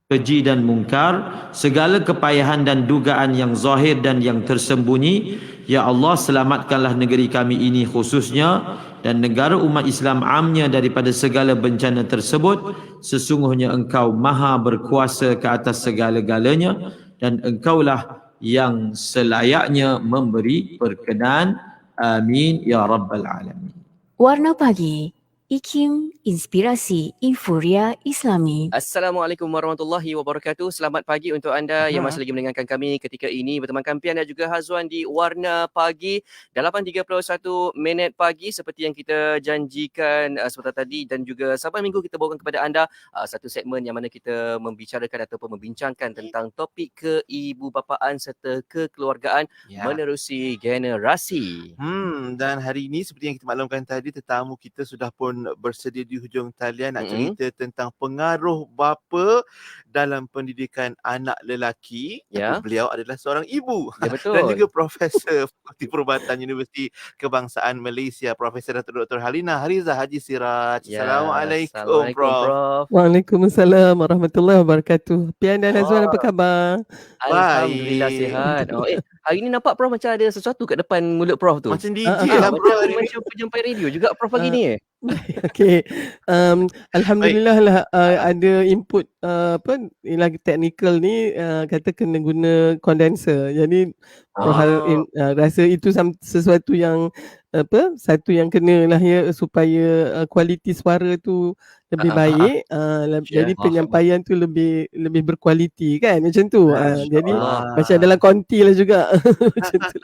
keji dan mungkar, segala kepayahan dan dugaan yang zahir dan yang tersembunyi. Ya Allah, selamatkanlah negeri kami ini khususnya dan negara umat Islam amnya daripada segala bencana tersebut. Sesungguhnya Engkau maha berkuasa ke atas segala-galanya dan Engkaulah yang selayaknya memberi perkenan. Amin ya rabbal alamin. Warna Pagi, IKIM Inspirasi Inforia Islami. Assalamualaikum warahmatullahi wabarakatuh. Selamat pagi untuk anda yang masih lagi mendengarkan kami ketika ini bertemankan Pian dan juga Hazwan di Warna Pagi 8.31 minit pagi seperti yang kita janjikan sebentar tadi, dan juga sampai minggu kita bawakan kepada anda satu segmen yang mana kita membicarakan ataupun membincangkan tentang topik keibubapaan serta kekeluargaan menerusi generasi. Dan hari ini seperti yang kita maklumkan tadi, tetamu kita sudah pun bersedia di hujung talian nak cerita tentang pengaruh bapa dalam pendidikan anak lelaki. Ya. Beliau adalah seorang ibu. Ya, betul. Dan juga Profesor Fakulti Perubatan Universiti Kebangsaan Malaysia, Profesor Datuk Dr. Halina Hariza Haji Siraj. Ya. Assalamualaikum, Prof. Waalaikumsalam warahmatullahi wabarakatuh. Pian dan Hazwan, apa khabar? Alhamdulillah sihat. Hari ni nampak Prof macam ada sesuatu kat depan mulut Prof tu. Macam DJ lah, bro. Macam penyampai radio juga Prof pagi ni. Okey. Alhamdulillah lah ada input lagi teknikal ni, kata kena guna kondenser. Jadi rasa itu sesuatu yang satu yang kena lah ya, supaya kualiti suara tu lebih baik. Jadi penyampaian tu lebih berkualiti kan, macam tu. Jadi macam dalam konti lah juga. Macam tu.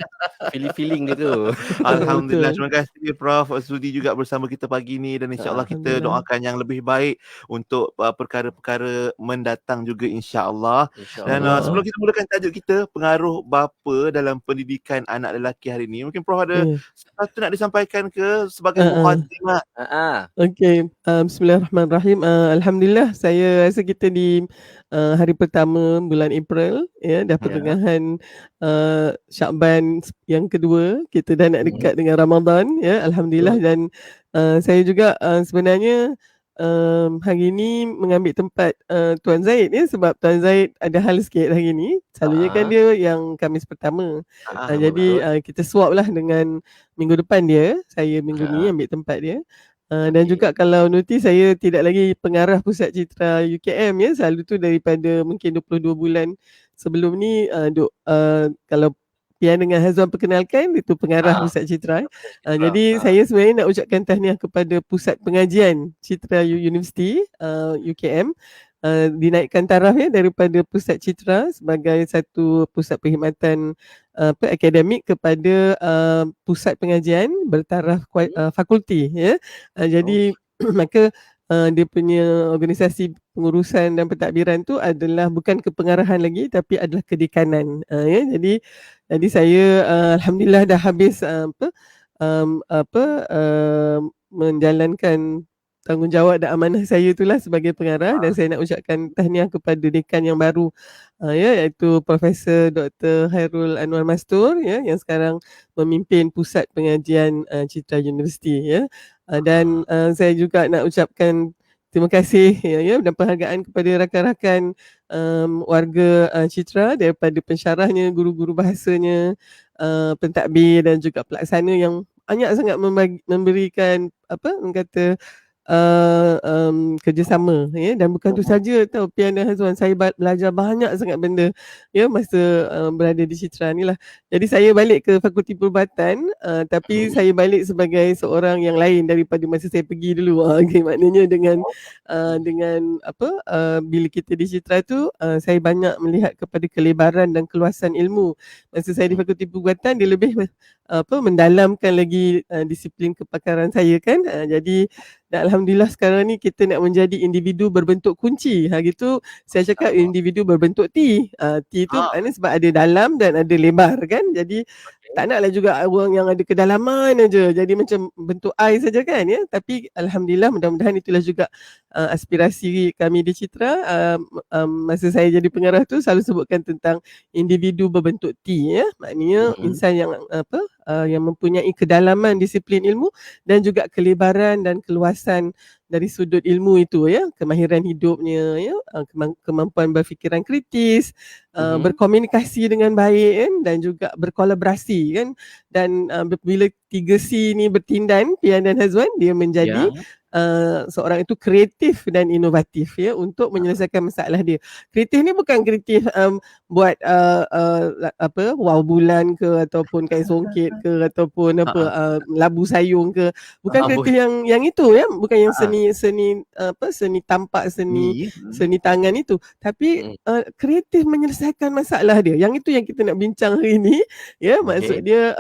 Feeling dia tu. Alhamdulillah. Terima kasih Prof sudi juga bersama kita pagi ni, dan insya-Allah kita doakan yang lebih baik untuk perkara-perkara mendatang juga insya-Allah. Dan sebelum kita mulakan tajuk kita, pengaruh bapa dalam pendidikan anak lelaki hari ni, mungkin Prof ada sesuatu nak disampaikan ke sebagai mukadimah? Okey, bismillahirrahmanirrahim. Alhamdulillah, saya rasa kita di hari pertama bulan April ya, dah pertengahan Syakban yang kedua, kita dah nak dekat dengan Ramadan ya, alhamdulillah. Dan saya juga sebenarnya hari ni mengambil tempat Tuan Zaid ya, sebab Tuan Zaid ada hal sikit hari ni. Selalunya kan dia yang Khamis pertama. Jadi kita swap lah dengan minggu depan dia. Saya minggu ni ambil tempat dia. Dan juga kalau notice, saya tidak lagi pengarah Pusat Citra UKM ya. Selalu tu daripada mungkin 22 bulan sebelum ni kalau Pian dengan Hazwan perkenalkan, itu pengarah Pusat Citra. Jadi saya sebenarnya nak ucapkan tahniah kepada Pusat Pengajian Citra Universiti UKM, dinaikkan taraf ya daripada Pusat Citra sebagai satu pusat perkhidmatan akademik kepada Pusat Pengajian bertaraf fakulti ya. Jadi maka dia punya organisasi pengurusan dan pentadbiran tu adalah bukan kepengarahan lagi, tapi adalah kedekanan ya. Jadi saya alhamdulillah dah habis menjalankan tanggungjawab dan amanah saya itulah sebagai pengarah. Dan saya nak ucapkan tahniah kepada dekan yang baru ya, iaitu Profesor Dr. Hairul Anwar Mastur ya, yang sekarang memimpin Pusat Pengajian Citra Universiti ya. Dan saya juga nak ucapkan terima kasih ya, dan penghargaan kepada rakan-rakan warga Citra, daripada pensyarahnya, guru-guru bahasanya, pentadbir dan juga pelaksana yang banyak sangat memberikan kerjasama ya. Dan bukan tu saja tau Pian dan Hazwan, saya belajar banyak sangat benda ya masa berada di Citra ni lah. Jadi saya balik ke Fakulti Perubatan, tapi saya balik sebagai seorang yang lain daripada masa saya pergi dulu. Okay, maknanya dengan bila kita di Citra tu, saya banyak melihat kepada kelebaran dan keluasan ilmu. Masa saya di Fakulti Perubatan, dia lebih mendalamkan lagi disiplin kepakaran saya kan. Jadi dan alhamdulillah sekarang ni kita nak menjadi individu berbentuk kunci. Gitu saya cakap individu berbentuk T. T tu maknanya sebab ada dalam dan ada lebar kan. Jadi tak naklah juga orang yang ada kedalaman aja. Jadi macam bentuk I saja kan ya. Tapi alhamdulillah, mudah-mudahan itulah juga aspirasi kami di Citra. Masa saya jadi pengarah tu selalu sebutkan tentang individu berbentuk T ya. Maknanya insan yang yang mempunyai kedalaman disiplin ilmu dan juga kelebaran dan keluasan dari sudut ilmu itu, ya, kemahiran hidupnya, ya, kemampuan berfikiran kritis, berkomunikasi dengan baik, kan, dan juga berkolaborasi, kan, dan bila 3C ni bertindan, Pian dan Hazwan, dia menjadi seorang itu kreatif dan inovatif, ya, untuk menyelesaikan masalah dia. Kreatif ni bukan kreatif buat wow bulan ke, ataupun kain songket ke, ataupun labu sayung ke. Bukan kreatif yang itu, ya, bukan yang seni tampak, seni tangan itu, tapi kreatif menyelesaikan masalah dia. Yang itu yang kita nak bincang hari ini, ya. Maksud dia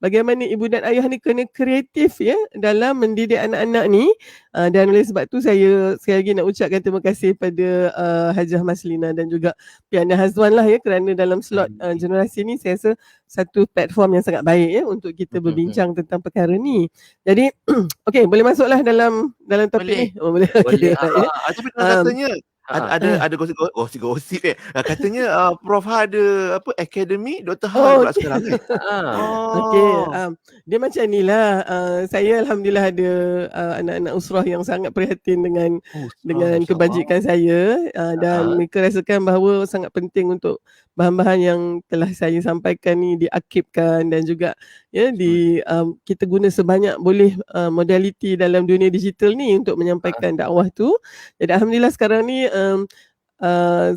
bagaimana ibu dan ayah ni kena kreatif, ya, dalam mendidik anak-anak ni. Dan oleh sebab tu saya sekali lagi nak ucapkan terima kasih pada Hajah Maslina dan juga Pian dan Hazwan lah, ya, kerana dalam slot generasi ni saya rasa satu platform yang sangat baik, ya, untuk kita berbincang tentang perkara ni. Jadi okey, boleh masuklah dalam topik ni. Boleh. Boleh. Tapi katanya ada gosip katanya Prof ada akademi Dr. Hal pula sekarang ni. Okey, dia macam inilah, saya alhamdulillah ada anak-anak usrah yang sangat prihatin dengan kebajikan saya, dan mereka rasakan bahawa sangat penting untuk bahan-bahan yang telah saya sampaikan ni diakibkan dan juga, ya, kita guna sebanyak boleh modaliti dalam dunia digital ni untuk menyampaikan dakwah tu. Jadi alhamdulillah sekarang ni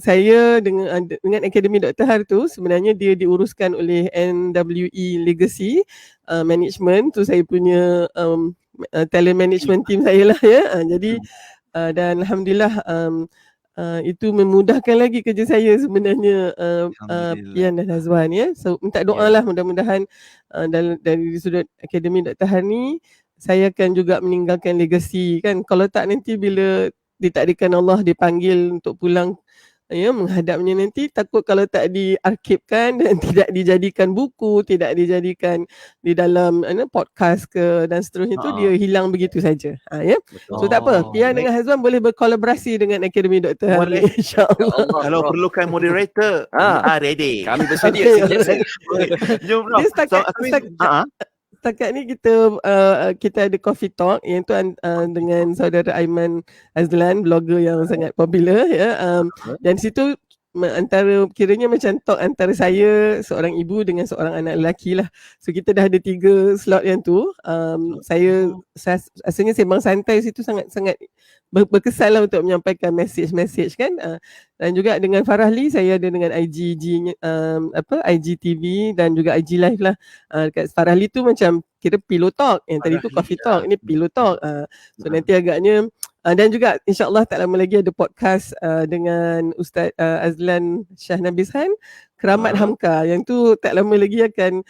saya dengan Akademi Dr. Har tu sebenarnya dia diuruskan oleh NWE Legacy Management tu, saya punya talent management team saya lah, ya. Jadi dan alhamdulillah itu memudahkan lagi kerja saya sebenarnya, Pian dan Hazwan, ya. So minta doa lah, mudah-mudahan dari sudut Akademi Dr. Har ni saya akan juga meninggalkan legacy, kan. Kalau tak nanti bila ditakdirkan Allah dipanggil untuk pulang, ya, menghadapnya nanti, takut kalau tak diarkibkan dan tidak dijadikan buku, tidak dijadikan di dalam podcast ke dan seterusnya tu, dia hilang begitu saja, ya. So tak apa, Pian dengan Hazwan boleh berkolaborasi dengan Akademi Dr. Har, insya-Allah. Kalau perlukan moderator, ready. Kami bersedia. Jom. Setakat ni kita ada coffee talk, iaitu dengan saudara Aiman Azlan, blogger yang sangat popular, ya. Dan situ antara kiranya macam talk antara saya seorang ibu dengan seorang anak lelaki lah. So kita dah ada 3 slot yang tu. Saya rasanya sembang santai situ sangat berkesan lah untuk menyampaikan message, kan. Dan juga dengan Farahli saya ada dengan IGTV dan juga IG Live lah. Dekat Farahli tu macam kira pillow talk, yang tadi tu coffee talk, ini pillow talk. So nanti agaknya dan juga insya-Allah tak lama lagi ada podcast dengan Ustaz Azlan Shah Nabishan, Keramat Hamka, yang tu tak lama lagi akan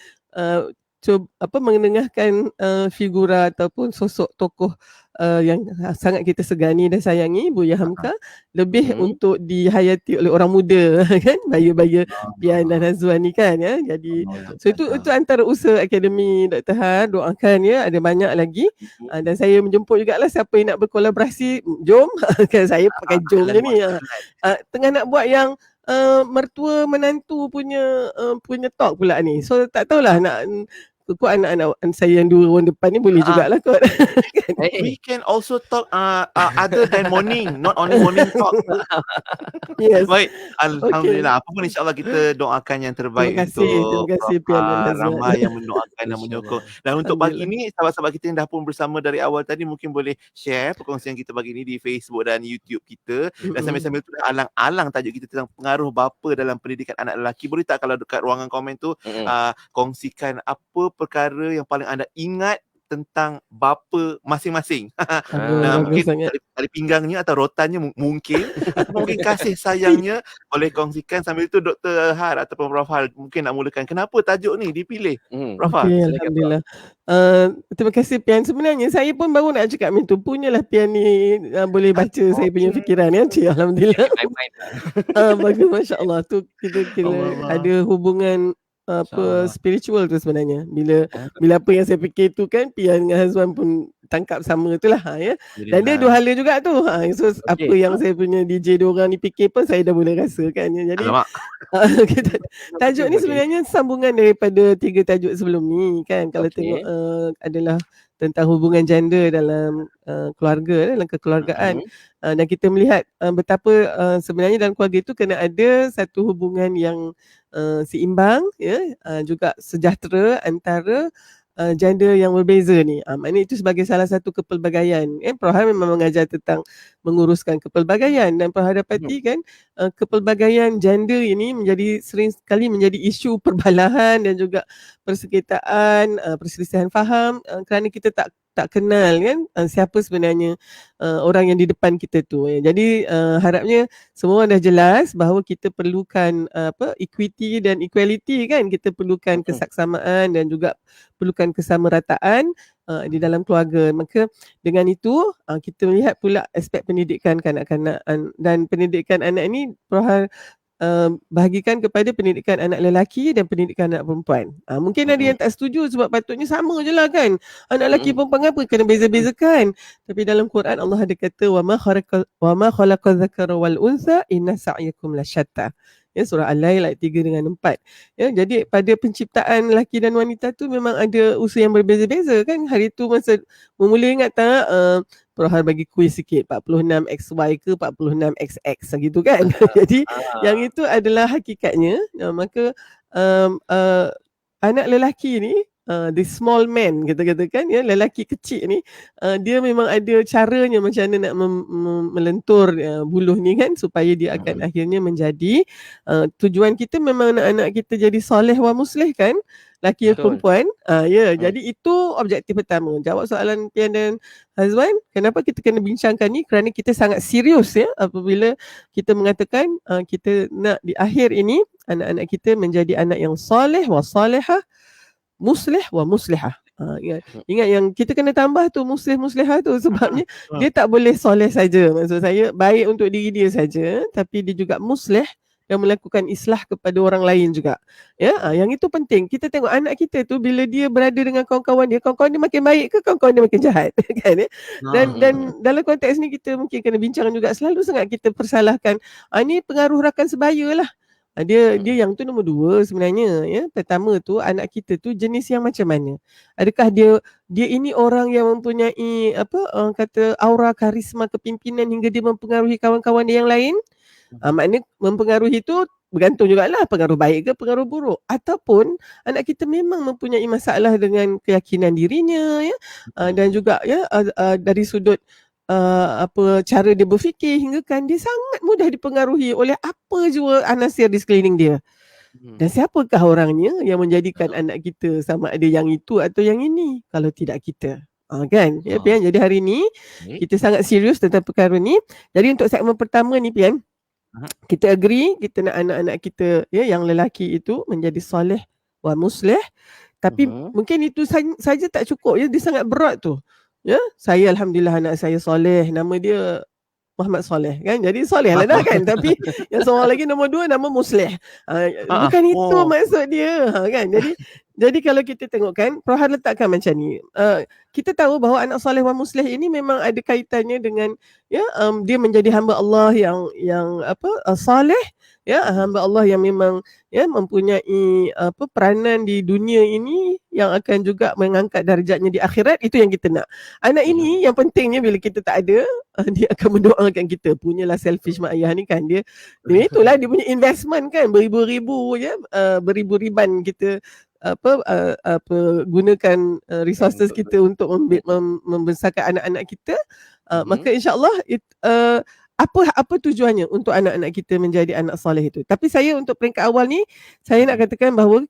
mengenengahkan figura ataupun sosok tokoh yang sangat kita segani dan sayangi, Buya Hamka, lebih untuk dihayati oleh orang muda, kan, baya-baya Pian dan Hazwan ni, kan, ya. Jadi so itu antara usaha Akademi Dr. Har. Doakan, ya, ada banyak lagi, dan saya menjemput jugalah siapa yang nak berkolaborasi, jom. Kan saya pakai jom je ni, tengah nak buat yang mertua menantu punya talk pula ni. So tak tahulah nak anak-anak saya yang 2 orang depan ni boleh jugalah kot. We can also talk other than morning, not only morning talk. Yes. Baik, alhamdulillah. Apa pun insya-Allah kita doakan yang terbaik terima kasih Pian dan Hazwan. Ramai yang mendoakan dan menyokong. Dan untuk pagi ini sahabat-sahabat kita yang dah pun bersama dari awal tadi, mungkin boleh share perkongsian kita pagi ini di Facebook dan YouTube kita. Dan sambil-sambil tu alang-alang tajuk kita tentang pengaruh bapa dalam pendidikan anak lelaki. Boleh tak kalau dekat ruangan komen tu kongsikan apa perkara yang paling anda ingat tentang bapa masing-masing. Mungkin tali pinggangnya atau rotannya mungkin, atau mungkin kasih sayangnya boleh kongsikan. Sambil itu Dr. Har ataupun Prof. Har mungkin nak mulakan. Kenapa tajuk ni dipilih? Prof. Har. Alhamdulillah. Terima kasih Pian. Sebenarnya saya pun baru nak cakap macam tu. Punyalah Pian ni boleh baca saya punya fikiran, ya. Alhamdulillah. Bagus, masya-Allah. Tu kita ada hubungan spiritual tu sebenarnya. Bila apa yang saya fikir tu, kan, Pian dengan Hazwan pun tangkap sama itulah, ya. Dan dia 2 hala juga tu. So apa yang saya punya DJ diorang ni fikir pun saya dah boleh rasa, kan, ya. Jadi Tajuk ni sebenarnya sambungan daripada 3 tajuk sebelum ni kan. Kalau tengok adalah tentang hubungan gender dalam keluarga, dalam kekeluargaan. Dan kita melihat betapa sebenarnya dalam keluarga itu kena ada satu hubungan yang seimbang, ya, juga sejahtera antara gender yang berbeza ni. Maknanya itu sebagai salah satu kepelbagaian. Prof memang mengajar tentang menguruskan kepelbagaian, dan Prof dapati kan kepelbagaian gender ini sering sekali menjadi isu perbalahan dan juga persengketaan, perselisihan faham kerana kita tak kenal kan siapa sebenarnya orang yang di depan kita tu. Jadi harapnya semua dah jelas bahawa kita perlukan equity dan equality kan. Kita perlukan kesaksamaan dan juga perlukan kesamarataan di dalam keluarga. Maka dengan itu kita melihat pula aspek pendidikan kanak-kanak, dan pendidikan anak ni bahagikan kepada pendidikan anak lelaki dan pendidikan anak perempuan. Mungkin ada yang tak setuju sebab patutnya sama je lah kan. Anak lelaki perempuan apa kena beza-bezakan. Tapi dalam Quran Allah ada kata wa ma khalaqal dzakara wal untha inna sa'yakum lasyatta. Ya, surah Al-Lail ayat 3 dengan 4. Ya, jadi pada penciptaan lelaki dan wanita tu memang ada usaha yang berbeza-beza kan. Hari tu masa mula ingat tak Prof bagi kuis sikit 46XY ke 46XX gitu kan. Jadi yang itu adalah hakikatnya. Maka anak lelaki ni the small man kita katakan, ya, lelaki kecil ni dia memang ada caranya macam mana nak melentur buluh ni kan, supaya dia akan akhirnya menjadi tujuan kita memang anak-anak kita jadi soleh wa muslih kan, lelaki dan perempuan. Jadi itu objektif pertama. Jawab soalan Pian dan Hazwan, kenapa kita kena bincangkan ni? Kerana kita sangat serius ya apabila kita mengatakan kita nak di akhir ini anak-anak kita menjadi anak yang soleh wa salihah, muslih wa muslihah. Ingat yang kita kena tambah tu muslih muslihah tu, sebabnya dia tak boleh soleh saja. Maksud saya baik untuk diri dia saja, tapi dia juga muslih dan melakukan islah kepada orang lain juga. Ya, yang itu penting. Kita tengok anak kita tu bila dia berada dengan kawan-kawan dia makin baik ke kawan-kawan dia makin jahat kan ya? Dan dalam konteks ni kita mungkin kena bincang juga, selalu sangat kita persalahkan ni pengaruh rakan sebaya lah. Dia yang tu nombor 2 sebenarnya ya. Pertama tu anak kita tu jenis yang macam mana? Adakah dia ini orang yang mempunyai kata aura karisma kepimpinan hingga dia mempengaruhi kawan-kawan dia yang lain? Maknanya mempengaruhi itu bergantung jugalah pengaruh baik ke pengaruh buruk, ataupun anak kita memang mempunyai masalah dengan keyakinan dirinya ya, dan juga ya dari sudut cara dia berfikir, hingga kan dia sangat mudah dipengaruhi oleh apa jua anasir di sekeliling dia. Dan siapakah orangnya yang menjadikan anak kita sama ada yang itu atau yang ini kalau tidak kita? Kan ya Pian. Jadi hari ni kita sangat serius tentang perkara ni. Jadi untuk segmen pertama ni Pian, kita agree kita nak anak-anak kita ya yang lelaki itu menjadi soleh wa muslih. Tapi mungkin itu saja tak cukup ya, dia sangat berat tu. Ya, saya alhamdulillah anak saya soleh, nama dia Muhammad Soleh kan. Jadi soleh lah dah kan. Tapi yang seorang lagi nombor 2 nama muslih. Bukan itu maksud dia kan. Jadi kalau kita tengok kan, Prof letakkan macam ni. Kita tahu bahawa anak soleh wa muslih ini memang ada kaitannya dengan ya dia menjadi hamba Allah yang soleh ya, hamba Allah yang memang ya mempunyai peranan di dunia ini yang akan juga mengangkat darjatnya di akhirat. Itu yang kita nak. Anak ini yang pentingnya bila kita tak ada, dia akan mendoakan kita. Punyalah selfish mak ayah ni kan, dia itulah dia punya investment kan, beribu-ribu ya, beribu-riban kita gunakan resources kita untuk membesarkan anak-anak kita. Maka insya-Allah apa tujuannya untuk anak-anak kita menjadi anak soleh itu. Tapi saya untuk peringkat awal ni, saya nak katakan bahawa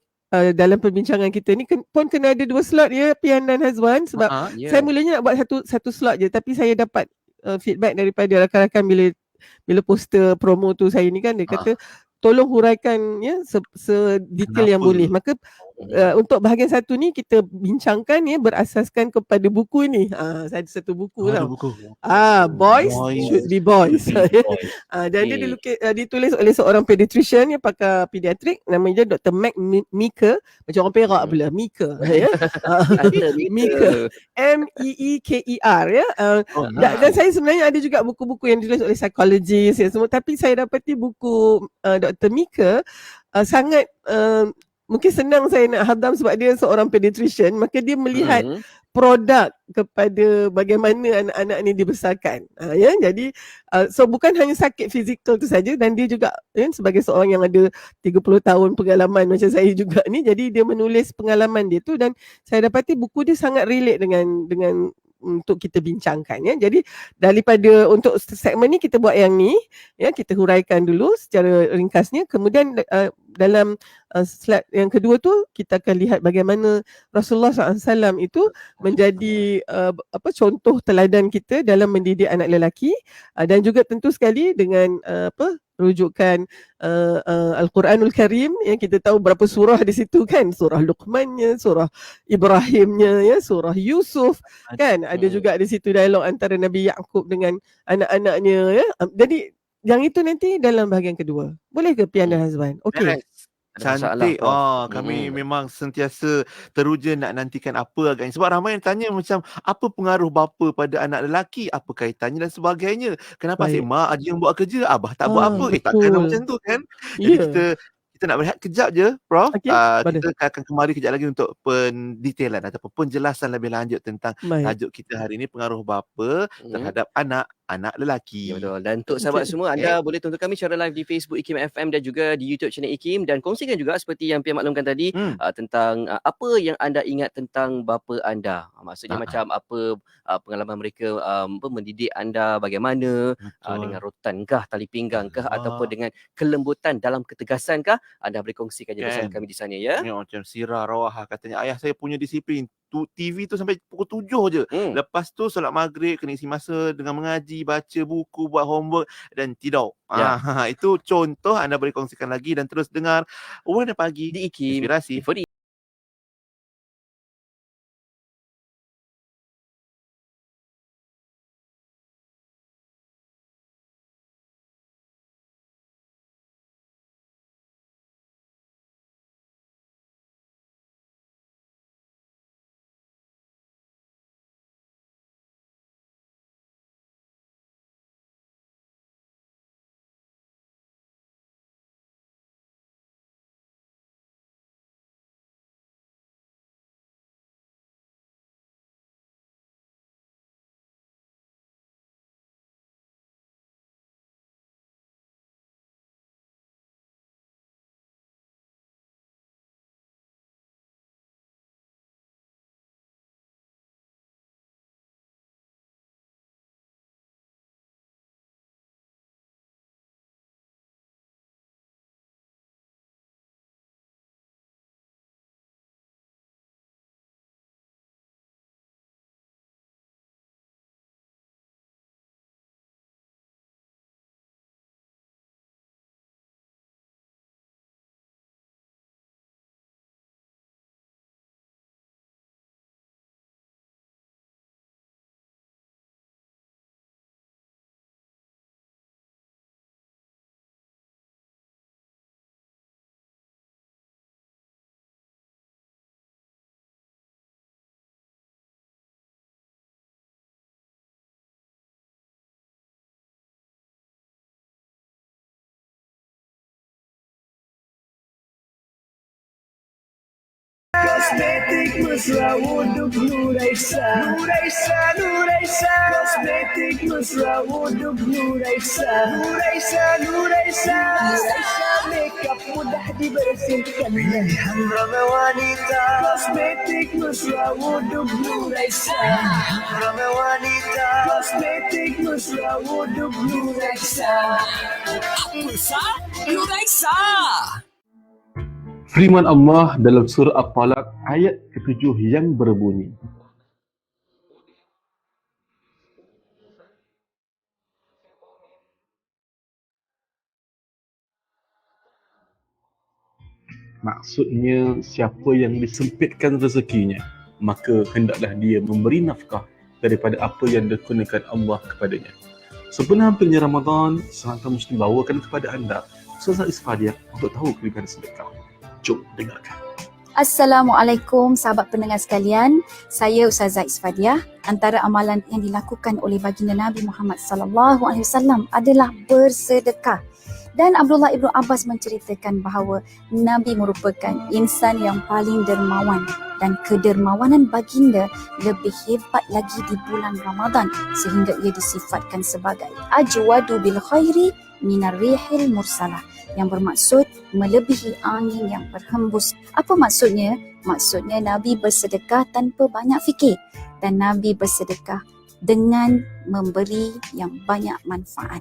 dalam perbincangan kita ni pun kena ada 2 slot ya Pian dan Hazwan, sebab saya mulanya nak buat satu slot je, tapi saya dapat feedback daripada rakan-rakan bila poster promo tu saya ni kan, dia kata tolong huraikan ya sedetail yang boleh. Maka untuk bahagian satu ni kita bincangkan ya berasaskan kepada buku ni. Saya ada satu buku Ada tau. buku. Boys Boys should be boys. should be boys. Dan dia ditulis oleh seorang pediatrician yang pakar pediatrik, namanya Dr. Mac Meeker, macam orang Perak pula, Meeker ya. Meeker. Meeker ya. Dan saya sebenarnya ada juga buku-buku yang ditulis oleh psikologis ya semua, tapi saya dapati buku Dr. Meeker sangat mungkin senang saya nak hadam sebab dia seorang pediatrician, maka dia melihat produk kepada bagaimana anak-anak ni dibesarkan. Ya, jadi so bukan hanya sakit fizikal tu saja, dan dia juga sebagai seorang yang ada 30 tahun pengalaman macam saya juga ni, jadi dia menulis pengalaman dia tu, dan saya dapati buku dia sangat relate dengan untuk kita bincangkan ya. Jadi daripada untuk segmen ni kita buat yang ni ya, kita huraikan dulu secara ringkasnya, kemudian dalam slide yang kedua tu kita akan lihat bagaimana Rasulullah SAW itu menjadi contoh teladan kita dalam mendidik anak lelaki, dan juga tentu sekali dengan rujukan Al-Quranul Karim yang kita tahu berapa surah di situ kan, surah Luqmannya, surah Ibrahimnya ya, surah Yusuf kan, ada juga di situ dialog antara Nabi Yaqub dengan anak-anaknya ya. Jadi yang itu nanti dalam bahagian kedua. Boleh ke Pian dan Hazwan? Okey. Cantik. Kami memang sentiasa teruja nak nantikan apa agaknya. Sebab ramai yang tanya macam apa pengaruh bapa pada anak lelaki, apa kaitannya dan sebagainya. Kenapa asyik mak aja yang buat kerja, abah tak buat apa? Takkan macam tu kan? Jadi kita nak berehat kejap je, Prof. Kita akan kembali kejap lagi untuk pendetailan ataupun penjelasan lebih lanjut tentang tajuk kita hari ini, pengaruh bapa terhadap anak lelaki. Ya, betul. Dan untuk sahabat semua, anda boleh tonton kami secara live di Facebook IKIM FM dan juga di YouTube channel IKIM, dan kongsikan juga seperti yang Pian maklumkan tadi tentang apa yang anda ingat tentang bapa anda. Maksudnya macam apa pengalaman mereka mendidik anda bagaimana, dengan rotankah, tali pinggang-kah, ataupun dengan kelembutan dalam ketegasankah, anda boleh kongsikan je bersama kami di sana ya. Macam Sirah Rawahah katanya, ayah saya punya disiplin TV tu sampai pukul 7 je. Lepas tu solat maghrib kena isi masa dengan mengaji, baca buku, buat homework dan tidur. Itu contoh, anda boleh kongsikan lagi dan terus dengar Warna Pagi di IKIM Inspirasi. Kosmetik mesra wuduk Nuraisa, Nuraisa, Nuraisa. Kosmetik mesra wuduk Nuraisa, Nuraisa, Nuraisa. Nuraisa makeup mudah dibersihkan, pilihan ramai wanita. Kosmetik mesra wuduk Nuraisa, ramai wanita. Kosmetik mesra wuduk Nuraisa, Nuraisa. Firman Allah dalam surah At-Talaq ayat ke-7 yang berbunyi, Maksudnya siapa yang disempitkan rezekinya, maka hendaklah dia memberi nafkah daripada apa yang dikurniakan Allah kepadanya. Sebenarnya Ramadan, serangka Muslim bawakan kepada anda Ustazah Isfadiah untuk tahu kelebihan sedekah. Jom dengarkan. Assalamualaikum sahabat pendengar sekalian. Saya Ustazah Isfadiah. Antara amalan yang dilakukan oleh baginda Nabi Muhammad sallallahu alaihi wasallam adalah bersedekah. Dan Abdullah Ibn Abbas menceritakan bahawa Nabi merupakan insan yang paling dermawan dan kedermawanan baginda lebih hebat lagi di bulan Ramadan sehingga ia disifatkan sebagai ajwadu bil khairi minar rihil mursalah, yang bermaksud melebihi angin yang berhembus. Apa maksudnya? Maksudnya Nabi bersedekah tanpa banyak fikir dan Nabi bersedekah dengan memberi yang banyak manfaat.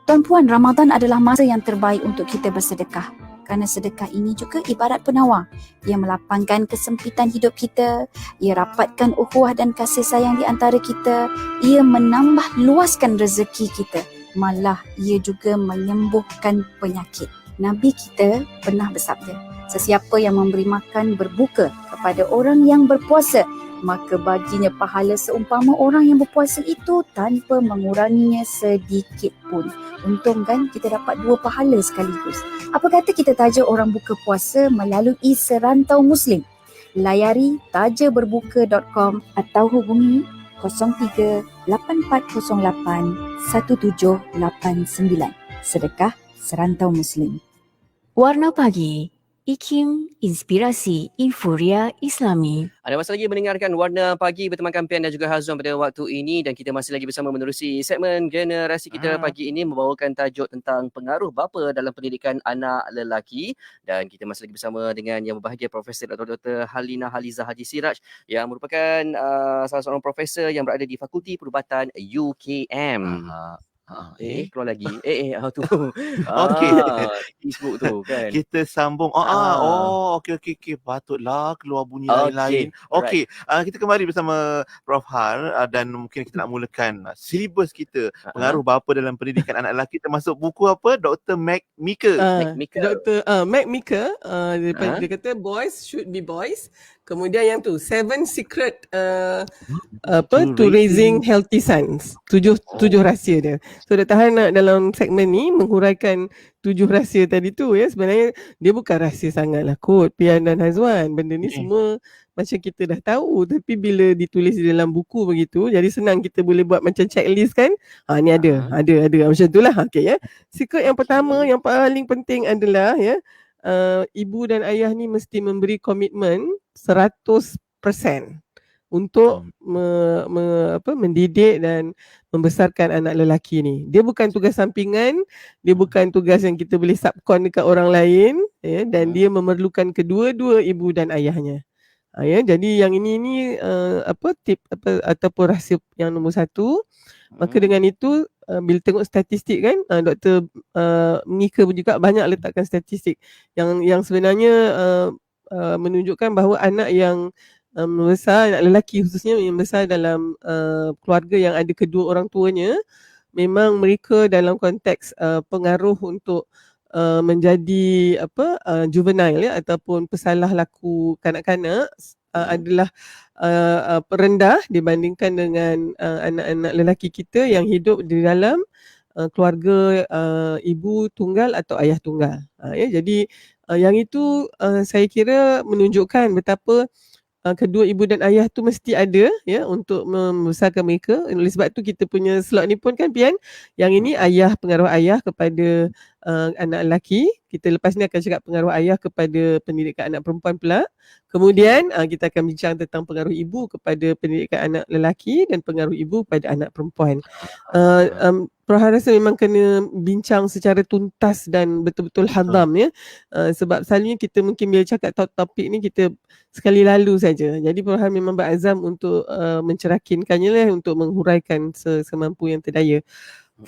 Tuan-puan, Ramadan adalah masa yang terbaik untuk kita bersedekah. Kerana sedekah ini juga ibarat penawar. Ia melapangkan kesempitan hidup kita. Ia rapatkan ukhuwah dan kasih sayang di antara kita. Ia menambah luaskan rezeki kita. Malah ia juga menyembuhkan penyakit. Nabi kita pernah bersabda, sesiapa yang memberi makan berbuka kepada orang yang berpuasa, maka baginya pahala seumpama orang yang berpuasa itu tanpa menguranginya sedikit pun. Untung kan kita dapat 2 pahala sekaligus. Apa kata kita taja orang buka puasa melalui Serantau Muslim? Layari tajaberbuka.com atau hubungi 03-8408-1789. Sedekah Serantau Muslim. Warna Pagi, IKIM Inspirasi Infuria Islami. Anda masih lagi mendengarkan Warna Pagi bersama Kampian dan juga Hazwan pada waktu ini, dan kita masih lagi bersama menerusi segmen generasi kita pagi ini membawakan tajuk tentang pengaruh bapa dalam pendidikan anak lelaki, dan kita masih lagi bersama dengan yang berbahagia Profesor Dr. Halina Haliza Haji Siraj yang merupakan salah seorang profesor yang berada di Fakulti Perubatan UKM. Keluar lagi. Tu. Okey. Facebook tu kan. Kita sambung. Okey. Patutlah keluar bunyi lain-lain. Okey, kita kembali bersama Prof Har dan mungkin kita nak mulakan silibus kita, pengaruh bapa dalam pendidikan anak lelaki, termasuk buku apa? Dr. Mac Meeker. Dr. Mac Meeker, dia kata boys should be boys. Kemudian yang tu 7 secret to raising healthy sons. 7 rahsia dia. So Dr. Han nak dalam segmen ni menghuraikan 7 rahsia tadi tu ya. Sebenarnya dia bukan rahsia sangatlah kot Pian dan Hazwan. Benda ni semua macam kita dah tahu, tapi bila ditulis di dalam buku begitu, jadi senang kita boleh buat macam checklist kan. Ni ada macam itulah. Okey ya. Secret yang pertama yang paling penting adalah ya, ibu dan ayah ni mesti memberi komitmen 100% untuk mendidik dan membesarkan anak lelaki ni. Dia bukan tugas sampingan, dia bukan tugas yang kita boleh subkon dekat orang lain ya, dan dia memerlukan kedua-dua ibu dan ayahnya. Ya, jadi yang ini tip ataupun rahsia yang nombor 1. Maka dengan itu bila tengok statistik kan, Dr. Meeker juga banyak letakkan statistik yang sebenarnya menunjukkan bahawa anak yang membesar, anak lelaki khususnya yang besar dalam keluarga yang ada kedua orang tuanya, memang mereka dalam konteks pengaruh untuk menjadi juvenile ya, ataupun pesalah laku kanak-kanak adalah rendah dibandingkan dengan anak-anak lelaki kita yang hidup di dalam keluarga ibu tunggal atau ayah tunggal. Jadi yang itu saya kira menunjukkan betapa kedua ibu dan ayah tu mesti ada ya untuk membesarkan mereka. Oleh sebab tu kita punya slot ni pun kan Pian, yang ini ayah, pengaruh ayah kepada anak lelaki. Kita lepas ni akan cakap pengaruh ayah kepada pendidikan anak perempuan pula. Kemudian kita akan bincang tentang pengaruh ibu kepada pendidikan anak lelaki dan pengaruh ibu pada anak perempuan. Prof rasa memang kena bincang secara tuntas dan betul-betul hadam ya. Sebab selalunya kita mungkin bila cakap topik ni kita sekali lalu saja. Jadi Prof memang berazam untuk mencerakinkannya lah, untuk menghuraikan semampu yang terdaya.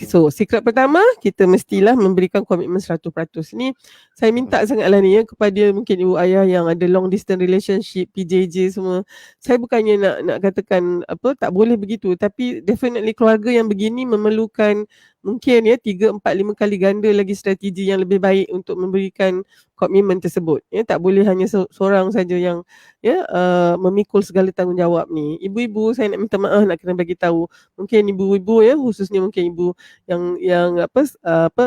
So, secret pertama, kita mestilah memberikan komitmen 100%. Ni saya minta sangatlah ni ya kepada mungkin ibu ayah yang ada long distance relationship, PJJ semua. Saya bukannya nak katakan tak boleh begitu, tapi definitely keluarga yang begini memerlukan mungkin 3, 4, 5 kali ganda lagi strategi yang lebih baik untuk memberikan komitmen tersebut. Tak boleh hanya seorang saja yang memikul segala tanggungjawab ni. Ibu-ibu, saya nak minta maaf, nak kena bagi tahu. Mungkin ibu-ibu khususnya mungkin ibu yang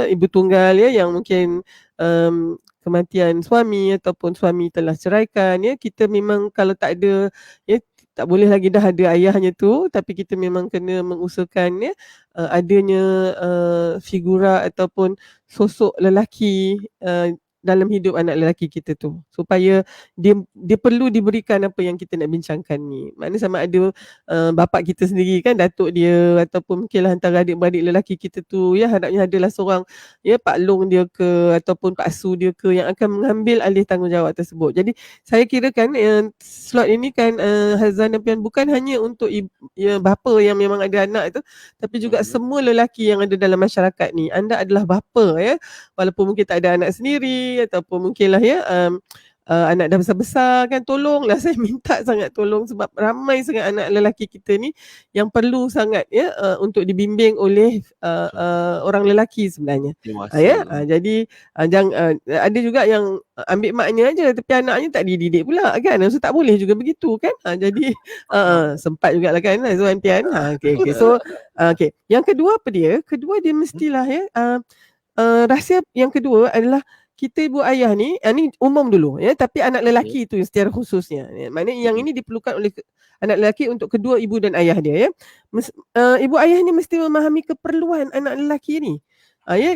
ibu tunggal yang mungkin kematian suami ataupun suami telah ceraikan, kita memang kalau tak ada tak boleh lagi dah ada ayahnya tu, tapi kita memang kena mengusahakan adanya figura ataupun sosok lelaki dalam hidup anak lelaki kita tu, supaya dia perlu diberikan apa yang kita nak bincangkan ni. Maknanya sama ada bapa kita sendiri kan, datuk dia, ataupun mungkinlah antara adik-beradik lelaki kita tu, harapnya adalah seorang Pak Long dia ke ataupun Pak Su dia ke yang akan mengambil alih tanggungjawab tersebut. Jadi saya kira kan slot ini kan Hazan dan Pian bukan hanya untuk bapa yang memang ada anak tu, tapi juga semua lelaki yang ada dalam masyarakat ni. Anda adalah bapa walaupun mungkin tak ada anak sendiri ataupun mungkinlah anak dah besar-besar kan, tolonglah, saya minta sangat tolong sebab ramai sangat anak lelaki kita ni yang perlu sangat untuk dibimbing oleh orang lelaki sebenarnya. Jadi ada juga yang ambil maknya aja tapi anaknya tak dididik pula kan, so tak boleh juga begitu kan. Jadi sempat jugalah kan Zuan Pian. Okay. So yang kedua apa dia? Kedua dia mestilah rahsia yang kedua adalah kita ibu ayah ni umum dulu tapi anak lelaki tu secara khususnya. Maknanya yang ini diperlukan oleh anak lelaki untuk kedua ibu dan ayah dia ibu ayah ni mesti memahami keperluan anak lelaki ni.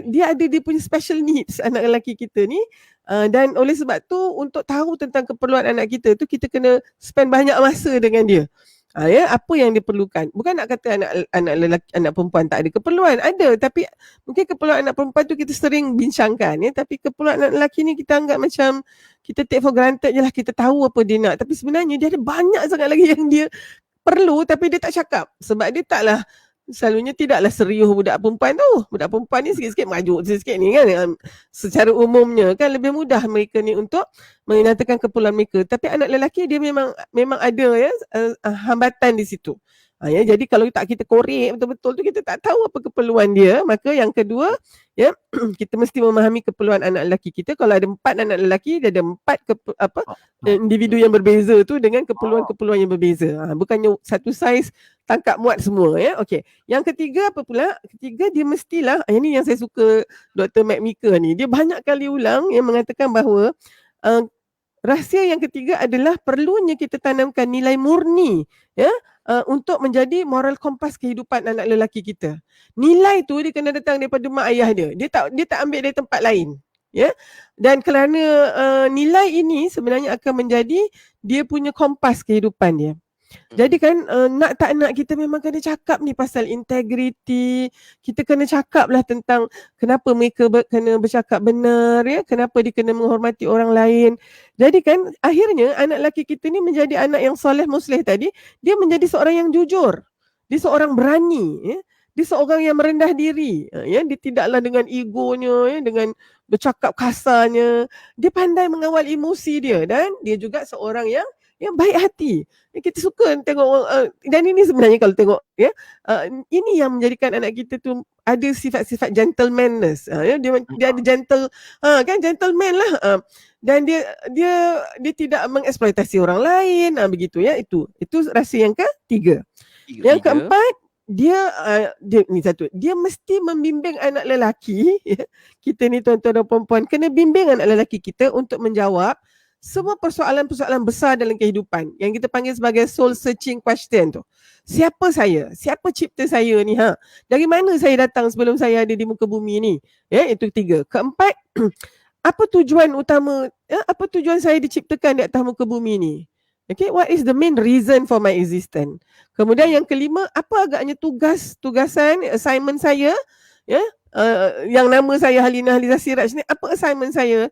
Dia ada dia punya special needs anak lelaki kita ni, dan oleh sebab tu untuk tahu tentang keperluan anak kita tu kita kena spend banyak masa dengan dia. Apa yang diperlukan. Bukan nak kata anak lelaki, anak perempuan tak ada keperluan, ada, tapi mungkin keperluan anak perempuan tu kita sering bincangkan tapi keperluan anak lelaki ni kita anggap macam kita take for granted je lah, kita tahu apa dia nak, tapi sebenarnya dia ada banyak sangat lagi yang dia perlu tapi dia tak cakap sebab dia taklah, selalunya tidaklah serius budak perempuan tu. Budak perempuan ni sikit-sikit merajuk sikit ni kan. Secara umumnya kan lebih mudah mereka ni untuk menyatakan keperluan mereka. Tapi anak lelaki dia memang ada hambatan di situ. Jadi kalau tak kita korek betul-betul tu kita tak tahu apa keperluan dia. Maka yang kedua kita mesti memahami keperluan anak lelaki kita. Kalau ada 4 anak lelaki, dia ada 4 individu yang berbeza tu dengan keperluan-keperluan yang berbeza. Bukannya satu saiz tangkap muat semua Okey. Yang ketiga apa pula? Ketiga dia mestilah, ini yang saya suka Dr. Matt Mika ni. Dia banyak kali ulang yang mengatakan bahawa rahsia yang ketiga adalah perlunya kita tanamkan nilai murni untuk menjadi moral kompas kehidupan anak lelaki kita. Nilai tu dia kena datang daripada mak ayah dia. Dia tak ambil dari tempat lain. Dan kerana nilai ini sebenarnya akan menjadi dia punya kompas kehidupan dia. Jadi kan nak tak nak kita memang kena cakap ni pasal integriti. Kita kena cakap lah tentang kenapa mereka kena bercakap benar kenapa dia kena menghormati orang lain. Jadi kan akhirnya anak lelaki kita ni menjadi anak yang soleh muslih tadi. Dia menjadi seorang yang jujur. Dia seorang berani Dia seorang yang merendah diri Dia tidaklah dengan egonya dengan bercakap kasarnya. Dia pandai mengawal emosi dia. Dan dia juga seorang yang baik hati. Kita suka tengok dan ini sebenarnya kalau tengok ini yang menjadikan anak kita tu ada sifat-sifat gentlemanness. Dia ada gentle kan, gentleman lah. Dan dia tidak mengeksploitasi orang lain begitu Itu rahsia yang ketiga. Yang keempat, dia ni satu, dia mesti membimbing anak lelaki kita ni tuan-tuan dan puan-puan kena bimbing anak lelaki kita untuk menjawab semua persoalan-persoalan besar dalam kehidupan yang kita panggil sebagai soul searching question tu. Siapa saya? Siapa cipta saya ni? Dari mana saya datang sebelum saya ada di muka bumi ni? Itu ketiga. Keempat, apa tujuan utama? Apa tujuan saya diciptakan di atas muka bumi ni? Okay, what is the main reason for my existence? Kemudian yang kelima, apa agaknya tugasan, assignment saya? Yang nama saya Halina Haliza Siraj ni, apa assignment saya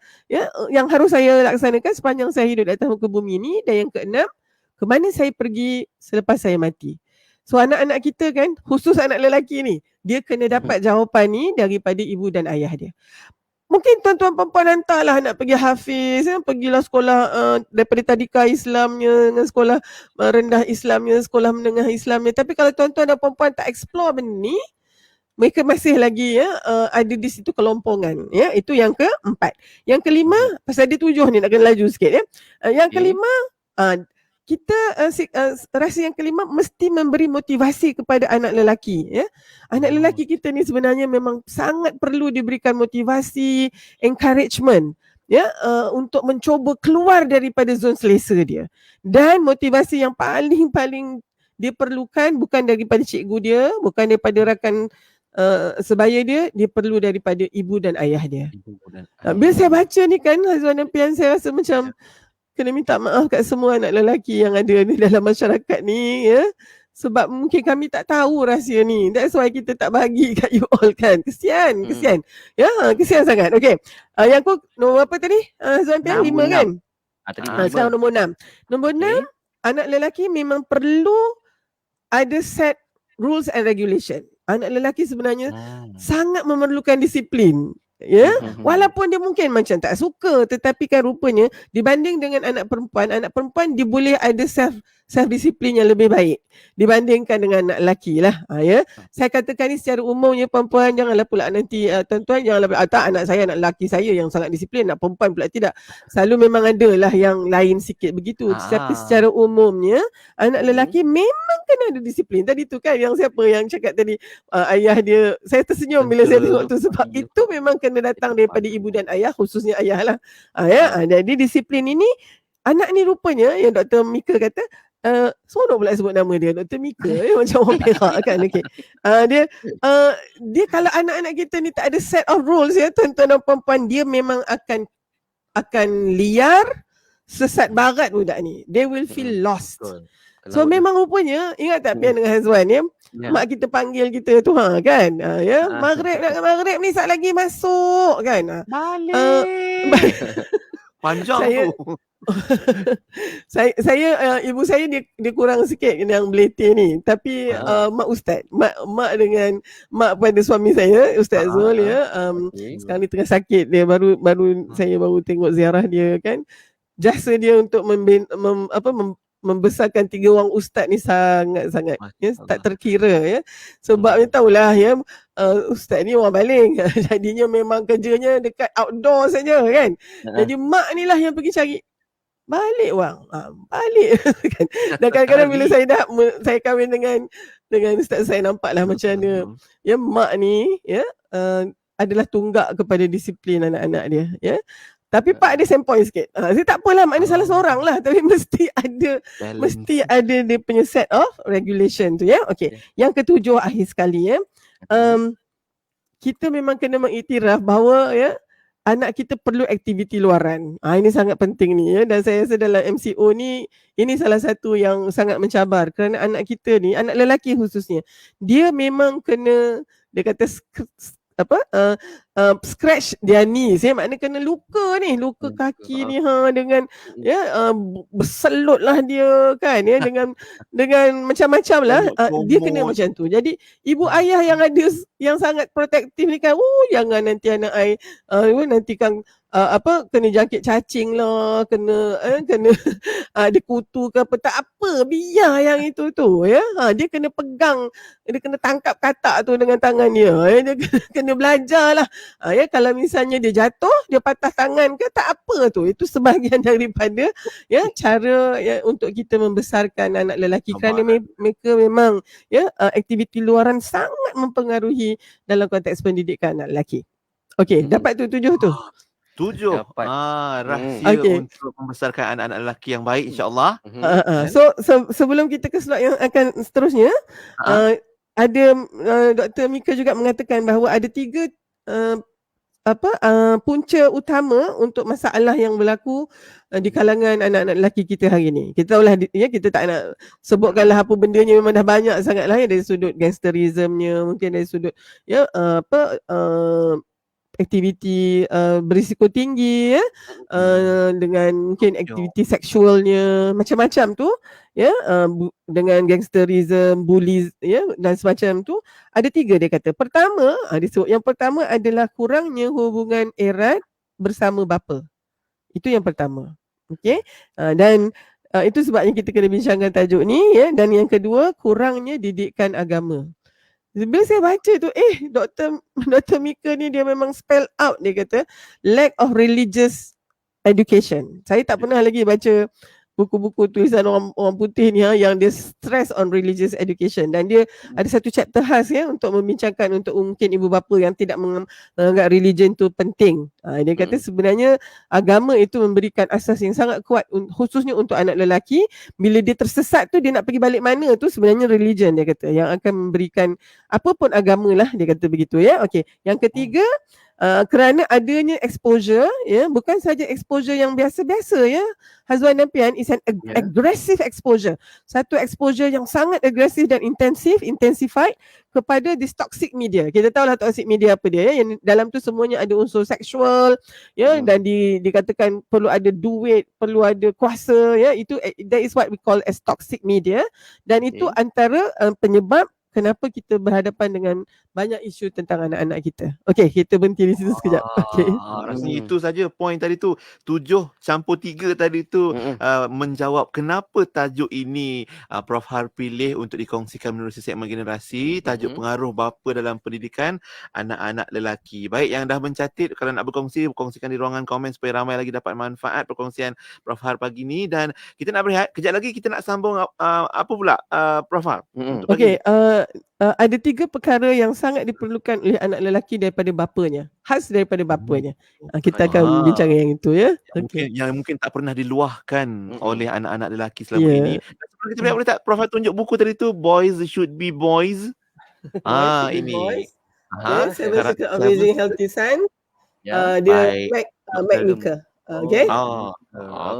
yang harus saya laksanakan sepanjang saya hidup di atas muka bumi ni. Dan yang keenam, ke mana saya pergi selepas saya mati. So anak-anak kita kan, khusus anak lelaki ni, dia kena dapat jawapan ni daripada ibu dan ayah dia. Mungkin tuan-tuan perempuan hantarlah nak pergi hafiz, pergilah sekolah daripada tadika Islamnya, dengan sekolah rendah Islamnya, sekolah menengah Islamnya. Tapi kalau tuan-tuan dan perempuan tak explore benda ni, mereka masih lagi ada di situ kelompongan, ya. Itu yang keempat. Yang kelima, pasal dia 7 ni nak kena laju sikit, ya. Yang kelima, kita rasa yang kelima mesti memberi motivasi kepada anak lelaki, ya. Anak lelaki kita ni sebenarnya memang sangat perlu diberikan motivasi, encouragement, ya, untuk mencuba keluar daripada zon selesa dia. Dan motivasi yang paling dia perlukan bukan daripada cikgu dia, bukan daripada rakan sebaya dia perlu daripada ibu dan ayah dia. Bila saya baca ni kan, Hazwan dan Pian, saya rasa macam kena minta maaf kat semua anak lelaki yang ada di dalam masyarakat ni, ya. Sebab mungkin kami tak tahu rahsia ni. That's why kita tak bagi kat you all kan. Kesian. Ya, kesian sangat. Okay. Yang nombor apa tadi? Hazwan Pian, 5 kan? Sekarang nombor 6. Nombor 6, anak lelaki memang perlu ada set rules and regulation. Anak lelaki sebenarnya sangat memerlukan disiplin. Ya, walaupun dia mungkin macam tak suka, tetapi kan rupanya dibanding dengan anak perempuan dia boleh ada self disiplin yang lebih baik dibandingkan dengan anak lelaki lah. Ya, saya katakan ni secara umumnya, perempuan janganlah pula nanti tuan-tuan janganlah tak, anak saya, anak lelaki saya yang sangat disiplin, anak perempuan pula tidak. Selalu memang ada lah yang lain sikit begitu. Tapi secara umumnya anak lelaki memang kena ada disiplin. Tadi tu kan yang siapa yang cakap tadi, ayah dia, saya tersenyum bila saya tengok tu, sebab itu memang kena datang daripada ibu dan ayah, khususnya ayah lah. Jadi disiplin ini, anak ni rupanya yang Dr. Mika kata, seronok pula sebut nama dia, Dr. Mika, macam orang Perak kan. Okay. Dia kalau anak-anak kita ni tak ada set of rules, ya, tuan-tuan dan puan-puan, dia memang akan liar, sesat barat budak ni. They will feel lost. So memang rupanya, ingat tak Pian dengan Hazwan, ya? Mak kita panggil kita tu kan, ya, maghrib ni sat lagi masuk kan. Balik. Panjang tu. saya ibu saya dia kurang sikit yang beletih ni, tapi mak ustaz, mak dengan mak pada suami saya, Ustaz Zul, ya, sekarang ni tengah sakit dia, saya baru tengok ziarah dia kan. Jasa dia untuk membesarkan 3 orang ustaz ni sangat-sangat, ya, tak terkira, ya. Sebab you tahulah, ya, ustaz ni orang baling. Jadinya memang kerjanya dekat outdoor saja kan. Jadi mak ni lah yang pergi cari balik wang, balik kan. Dan kadang-kadang bila saya kahwin dengan ustaz, saya nampaklah macam mana, ya, mak ni, ya, adalah tunggak kepada disiplin anak-anak dia, ya. Tapi Pak ada sempoi sikit. Saya tak apalah, maknanya salah seorang lah, tapi mesti ada dia punya set of regulation tu, ya. Okey. Yang ketujuh, akhir sekali, ya. Kita memang kena mengiktiraf bahawa, ya, anak kita perlu aktiviti luaran. Ini sangat penting ni, ya. Dan saya rasa dalam MCO ni, ini salah satu yang sangat mencabar, kerana anak kita ni, anak lelaki khususnya, dia memang kena, dia kata scratch dia ni, saya maknanya kena luka kaki ni, dengan, ya, berselut lah dia kan, ya, dengan macam-macam lah, dia kena macam tu. Jadi ibu ayah yang ada yang sangat protektif ni kan, jangan nanti anak ai nanti kan kena jangkit cacing lah, kena ada kutu ke apa, tak apa, biar yang itu tu, ya. Dia kena pegang, dia kena tangkap katak tu dengan tangan dia, ya. Dia kena belajar lah, ya. Kalau misalnya dia jatuh, dia patah tangan ke, tak apa tu, itu sebahagian daripada, ya, cara, ya, untuk kita membesarkan anak lelaki, kerana mereka memang, ya, aktiviti luaran sangat mempengaruhi dalam konteks pendidikan anak lelaki. Okey, dapat tu 7 tu. 7. Rahsia untuk membesarkan anak-anak lelaki yang baik, insya-Allah. So sebelum kita ke slot yang akan seterusnya, ada Dr. Mika juga mengatakan bahawa ada 3 punca utama untuk masalah yang berlaku di kalangan anak-anak lelaki kita hari ni. Kita tahulah, ya, kita tak nak sebutkanlah apa bendanya, memang dah banyak sangatlah, ya, dari sudut gangsterismnya, mungkin dari sudut, ya, aktiviti berisiko tinggi, ya, dengan mungkin aktiviti seksualnya, macam-macam tu, ya, dengan gangsterism, bullies, ya, dan semacam tu. Ada 3 dia kata. Pertama, yang pertama adalah kurangnya hubungan erat bersama bapa. Itu yang pertama. Okey. Dan itu sebabnya kita kena bincangkan tajuk ni, ya. Dan yang kedua, kurangnya didikan agama. Bila saya baca tu, Dr. Mika ni dia memang spell out, dia kata lack of religious education. Saya tak pernah lagi baca buku-buku tulisan orang putih ni yang dia stress on religious education, dan dia ada satu chapter khas untuk membincangkan untuk mungkin ibu bapa yang tidak menganggap religion tu penting. Dia kata sebenarnya agama itu memberikan asas yang sangat kuat khususnya untuk anak lelaki. Bila dia tersesat tu, dia nak pergi balik mana tu, sebenarnya religion, dia kata, yang akan memberikan apa pun agama lah, dia kata begitu ya. Okey, yang ketiga, kerana adanya exposure, bukan saja exposure yang biasa-biasa Hazwan dan Pian, is an aggressive exposure. Satu exposure yang sangat agresif dan intensified kepada this toxic media. Kita tahu lah toxic media apa dia, yang dalam tu semuanya ada unsur seksual dan dikatakan perlu ada duit, perlu ada kuasa itu, that is what we call as toxic media, dan itu antara penyebab kenapa kita berhadapan dengan banyak isu tentang anak-anak kita. Okey, kita berhenti di situ sekejap. Okey. Rasanya itu saja poin tadi tu. 7+3 tadi tu menjawab kenapa tajuk ini Prof Har pilih untuk dikongsikan menerusi segmen generasi. Tajuk pengaruh bapa dalam pendidikan anak-anak lelaki. Baik, yang dah mencatat, kalau nak berkongsi, kongsikan di ruangan komen supaya ramai lagi dapat manfaat perkongsian Prof Har pagi ni. Dan kita nak berehat. Kejap lagi kita nak sambung apa pula Prof Har? Okey, ada 3 perkara yang sangat diperlukan oleh anak lelaki daripada bapanya, khas daripada bapanya. Kita akan bincang yang itu Yang mungkin tak pernah diluahkan oleh anak-anak lelaki selama ini. Dan sebelum kita berehat, boleh tak Prof tunjuk buku tadi tu, Boys Should Be Boys? Ini. Seven Secrets of Raising Healthy Sons. Dia Mac Mika. Okay.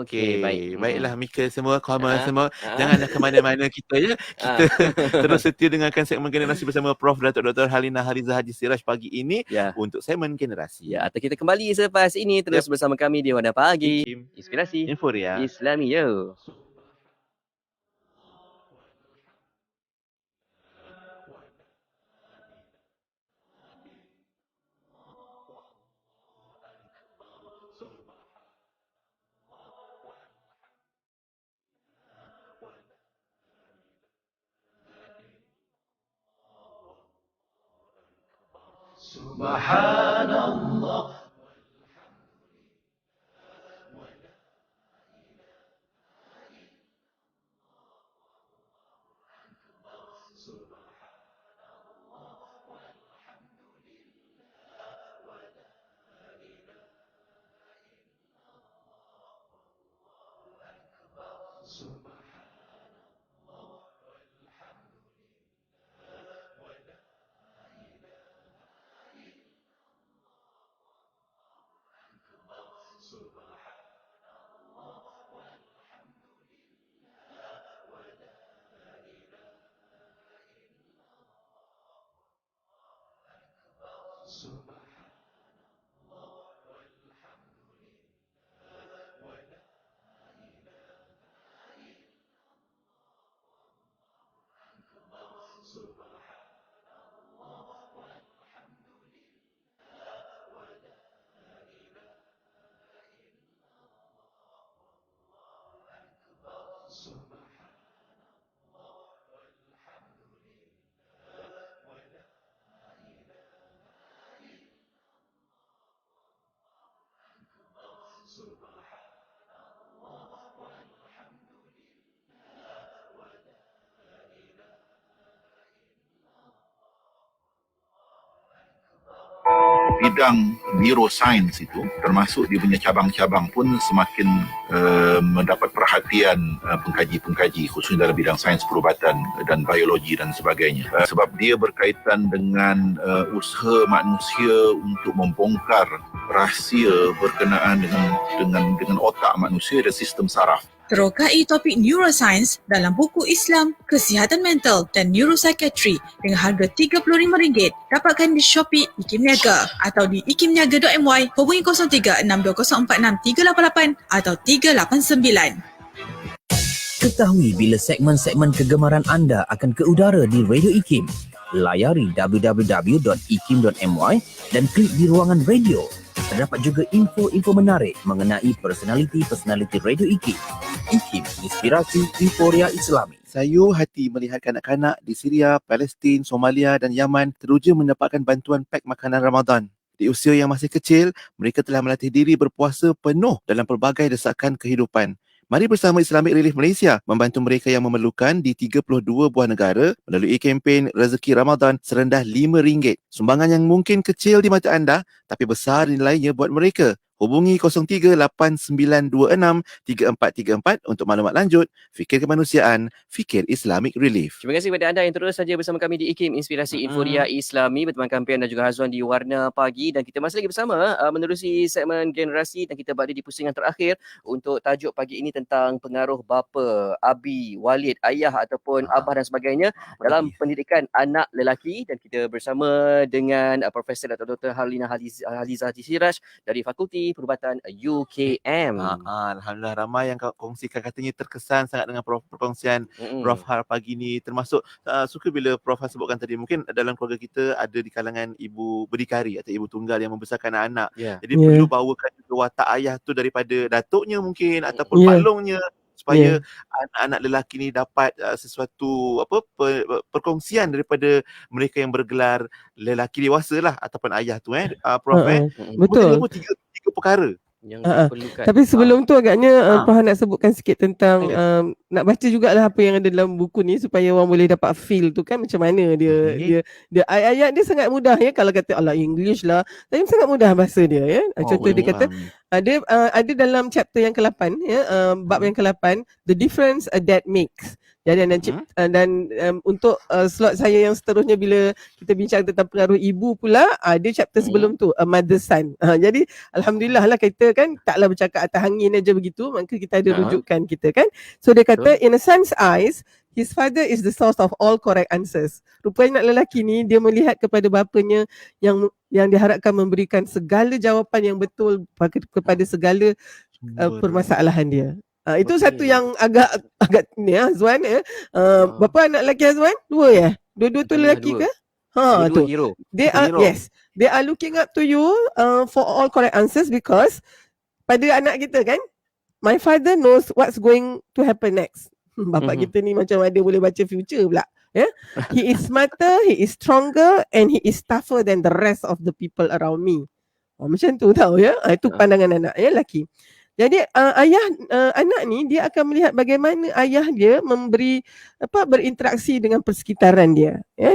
Okey. Baiklah Mika semua, Kamal semua. Janganlah ke mana-mana kita Kita terus setia dengarkan segmen generasi bersama Prof Datuk Dr. Halina Hariza Haji Siraj pagi ini untuk segmen generasi. Atau kita kembali selepas ini terus bersama kami di Warna Pagi. Inspirasi Inforia Islami yo. Subhanallah. Bidang neuroscience itu, termasuk dia punya cabang-cabang pun semakin mendapat perhatian pengkaji-pengkaji khususnya dalam bidang sains perubatan dan biologi dan sebagainya, sebab dia berkaitan dengan usaha manusia untuk membongkar rahsia berkenaan dengan otak manusia dan sistem saraf. Terokai topik neuroscience dalam buku Islam, Kesihatan Mental dan Neuropsychiatry dengan harga RM35. Dapatkan di Shopee IKIM Niaga atau di ikimniaga.my, hubungi 0362046388 atau 389. Ketahui bila segmen-segmen kegemaran anda akan ke udara di Radio IKIM. Layari www.ikim.my dan klik di ruangan radio. Terdapat juga info-info menarik mengenai personaliti-personaliti Radio IKIM. IKIM, Inspirasi Inforia Islami. sayu hati melihat kanak-kanak di Syria, Palestin, Somalia dan Yaman teruja mendapatkan bantuan pak makanan Ramadan. Di usia yang masih kecil, mereka telah melatih diri berpuasa penuh dalam pelbagai desakan kehidupan. Mari bersama Islamic Relief Malaysia membantu mereka yang memerlukan di 32 buah negara melalui kempen Rezeki Ramadan serendah RM5. Sumbangan yang mungkin kecil di mata anda tapi besar nilainya buat mereka. Hubungi 03-8926-3434 untuk maklumat lanjut. Fikir Kemanusiaan, Fikir Islamic Relief. Terima kasih kepada anda yang terus saja bersama kami di IKIM Inspirasi Inforia Islami bersama Kampian dan juga Hazwan di Warna Pagi, dan kita masih lagi bersama menerusi segmen generasi, dan kita berada di pusingan terakhir untuk tajuk pagi ini tentang pengaruh bapa, abi, walid, ayah ataupun abah dan sebagainya dalam pendidikan anak lelaki, dan kita bersama dengan Profesor Dr. Harlina Halizah Siraj dari Fakulti Perubatan UKM. Alhamdulillah, ramai yang kongsikan katanya terkesan sangat dengan perkongsian Prof Har pagi ni, termasuk suka bila Prof Har sebutkan tadi, mungkin dalam keluarga kita ada di kalangan ibu berdikari atau ibu tunggal yang membesarkan anak-anak. Jadi perlu bawakan juga watak ayah tu daripada datuknya mungkin ataupun paklongnya, supaya anak-anak lelaki ni dapat sesuatu perkongsian daripada mereka yang bergelar lelaki dewasa lah ataupun ayah tu Prof. Betul. Tiga perkara yang diperlukan. Tapi sebelum tu agaknya Prof nak sebutkan sikit tentang nak baca jugalah apa yang ada dalam buku ni supaya orang boleh dapat feel tu kan macam mana dia ayat-ayat dia sangat mudah ya, kalau kata Allah English lah, tapi sangat mudah bahasa dia ya. Contoh dia kata ada dalam chapter yang ke-8 ya, bab yang ke-8, the difference a dad makes. Jadi dan untuk slot saya yang seterusnya bila kita bincang tentang pengaruh ibu pula, ada chapter sebelum tu, a mother's son. Jadi alhamdulillah lah kita kan taklah bercakap atas angin aja begitu, maka kita ada rujukan kita kan. So dia kata in a son's eyes, his father is the source of all correct answers. Rupanya anak lelaki ni dia melihat kepada bapanya yang diharapkan memberikan segala jawapan yang betul kepada segala permasalahan dia. Itu satu yang agak ni Azwan ya. Berapa anak lelaki Azwan? 2 ya? Dua-dua tu lelaki ke? Tu. Hero. They are looking up to you for all correct answers, because pada anak kita kan, my father knows what's going to happen next. Bapak kita ni macam ada boleh baca future pula. Yeah? He is smarter, he is stronger and he is tougher than the rest of the people around me. Macam tu tahu ya. Itu pandangan anak ya, lelaki. Jadi anak ni dia akan melihat bagaimana ayah dia berinteraksi dengan persekitaran dia ya,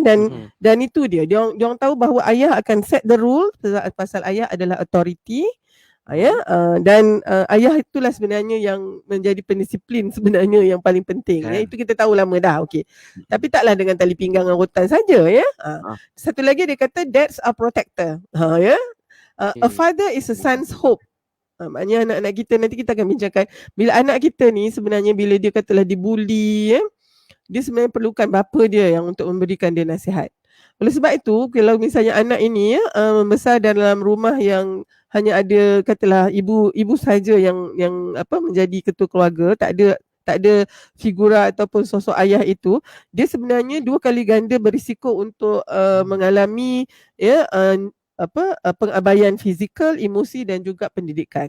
dan itu dia orang tahu bahawa ayah akan set the rule pasal ayah adalah authority ya, dan ayah itulah sebenarnya yang menjadi pendisiplin sebenarnya yang paling penting ya, itu kita tahu lama dah. Okey, tapi taklah dengan tali pinggang dan rotan saja ya. Satu lagi dia kata dads are protector ya. A father is a son's hope. Maknanya anak-anak kita, nanti kita akan bincangkan, bila anak kita ni sebenarnya bila dia katalah dibuli ya, dia sebenarnya perlukan bapa dia yang untuk memberikan dia nasihat. Oleh sebab itu kalau misalnya anak ini ya membesar dalam rumah yang hanya ada katalah ibu saja yang menjadi ketua keluarga, tak ada figura ataupun sosok ayah itu, dia sebenarnya 2 kali ganda berisiko untuk mengalami ya pengabaian fizikal, emosi dan juga pendidikan.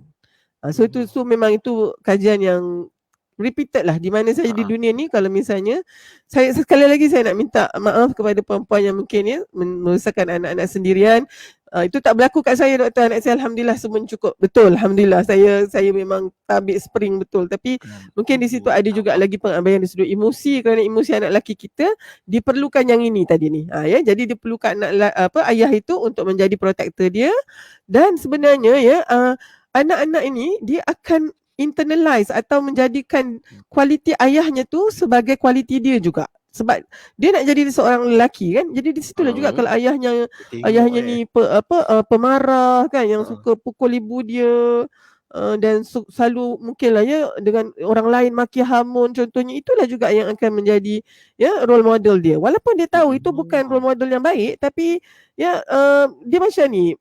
So itu memang itu kajian yang repeated lah di mana saja di dunia ni. Kalau misalnya saya sekali lagi saya nak minta maaf kepada perempuan yang mungkin ya membesarkan anak-anak sendirian. Itu tak berlaku kat saya, doktor. Anak saya alhamdulillah semua cukup. Betul, alhamdulillah saya memang tabik spring betul. Tapi mungkin di situ ada juga lagi pengabaian dari sudut emosi, kerana emosi anak lelaki kita diperlukan yang ini tadi ni. Ya, jadi diperlukan ayah itu untuk menjadi protector dia, dan sebenarnya ya anak-anak ini dia akan internalize atau menjadikan kualiti ayahnya tu sebagai kualiti dia juga. Sebab dia nak jadi seorang lelaki kan. Jadi di situlah juga kalau ayahnya ni pemarah kan, yang suka pukul ibu dia dan selalu mungkinlah ya dengan orang lain maki hamun contohnya, itulah juga yang akan menjadi ya role model dia. Walaupun dia tahu itu bukan role model yang baik, tapi ya dia macam ni,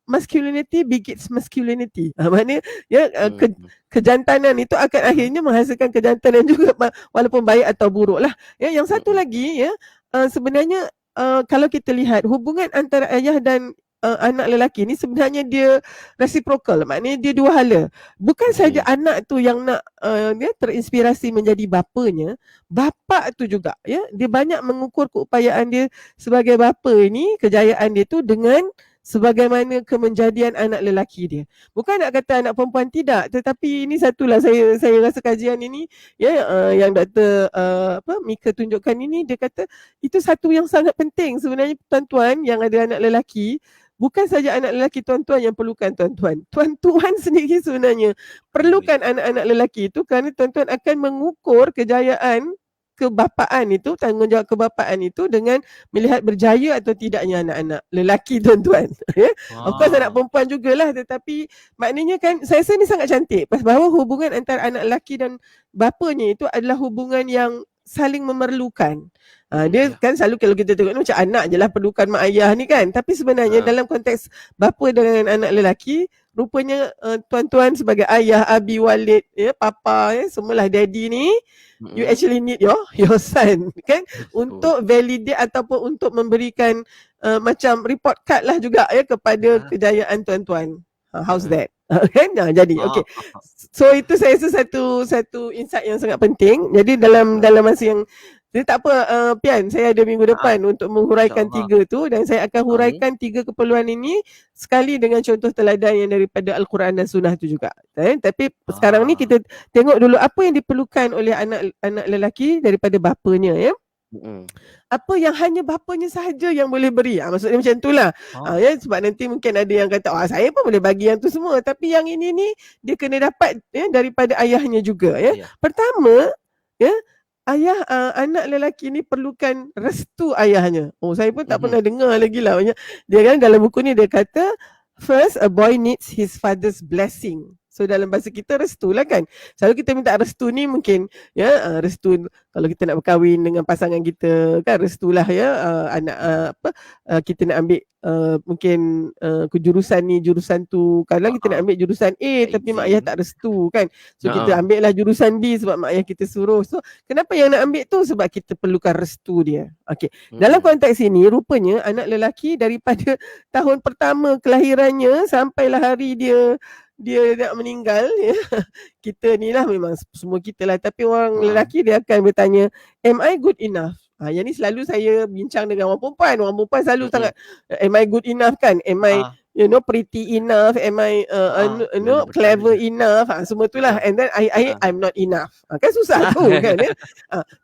masculinity begets masculinity. Maknanya ya kejantanan itu akan akhirnya menghasilkan kejantanan juga, walaupun baik atau buruk lah. Ya, yang satu lagi ya sebenarnya kalau kita lihat hubungan antara ayah dan anak lelaki ni sebenarnya dia reciprocal, maknanya dia dua hala. Bukan saja anak tu yang nak dia terinspirasi menjadi bapanya, bapa tu juga ya, dia banyak mengukur keupayaan dia sebagai bapa ni, kejayaan dia tu dengan sebagaimana kemenjadian anak lelaki dia. Bukan nak kata anak perempuan tidak, tetapi ini satulah saya rasa kajian ini ya, yang Dr. Mika tunjukkan ini, dia kata itu satu yang sangat penting sebenarnya tuan-tuan yang ada anak lelaki. Bukan saja anak lelaki tuan-tuan yang perlukan tuan-tuan. Tuan-tuan sendiri sebenarnya perlukan anak-anak lelaki itu, kerana tuan-tuan akan mengukur kejayaan kebapaan itu, tanggungjawab kebapaan itu dengan melihat berjaya atau tidaknya anak-anak lelaki tuan-tuan. Of course anak perempuan jugalah, tetapi maknanya kan saya rasa ni sangat cantik bahawa hubungan antara anak lelaki dan bapanya itu adalah hubungan yang saling memerlukan. Dia kan selalu kalau kita tengok ni macam anak je lah perlukan mak ayah ni kan, tapi sebenarnya dalam konteks bapa dengan anak lelaki, rupanya tuan-tuan sebagai ayah, abi, walid, ya, papa, ya, semualah daddy ni, you actually need your son kan, untuk validate ataupun untuk memberikan macam report card lah juga ya kepada kejayaan tuan-tuan. How's that? Kan? Jadi okey. So itu saya rasa satu insight yang sangat penting. Jadi dalam masa yang jadi tak apa Pian, saya ada minggu depan untuk menghuraikan tiga tu, dan saya akan huraikan tiga keperluan ini sekali dengan contoh teladan yang daripada Al-Quran dan Sunnah tu juga. Tapi sekarang ni kita tengok dulu apa yang diperlukan oleh anak lelaki daripada bapanya ya. Apa yang hanya bapanya sahaja yang boleh beri. Maksudnya macam itulah. Ya, sebab nanti mungkin ada yang kata saya pun boleh bagi yang tu semua, tapi yang ini ni dia kena dapat ya daripada ayahnya juga ya. Pertama ya, ayah anak lelaki ni perlukan restu ayahnya. Saya pun tak pernah dengar lagi lah. Dia kan dalam buku ni dia kata, first a boy needs his father's blessing. So dalam bahasa kita restu lah kan. Selalu kita minta restu ni mungkin ya, restu kalau kita nak berkahwin dengan pasangan kita kan, restulah ya anak kita nak ambil mungkin jurusan ni, jurusan tu. Kadang kita nak ambil jurusan A tapi mak ayah tak restu kan. So kita ambil lah jurusan B sebab mak ayah kita suruh. So kenapa yang nak ambil tu? Sebab kita perlukan restu dia. Okey. Dalam konteks ini rupanya anak lelaki daripada tahun pertama kelahirannya sampailah hari dia nak meninggal ya. Kita ni lah memang semua kita lah, tapi orang lelaki dia akan bertanya, am I good enough? Yang ni selalu saya bincang dengan orang perempuan selalu sangat, am I good enough kan, am I pretty enough, am I clever enough, semua tu lah, and then I'm not enough, kan susah tu kan ya?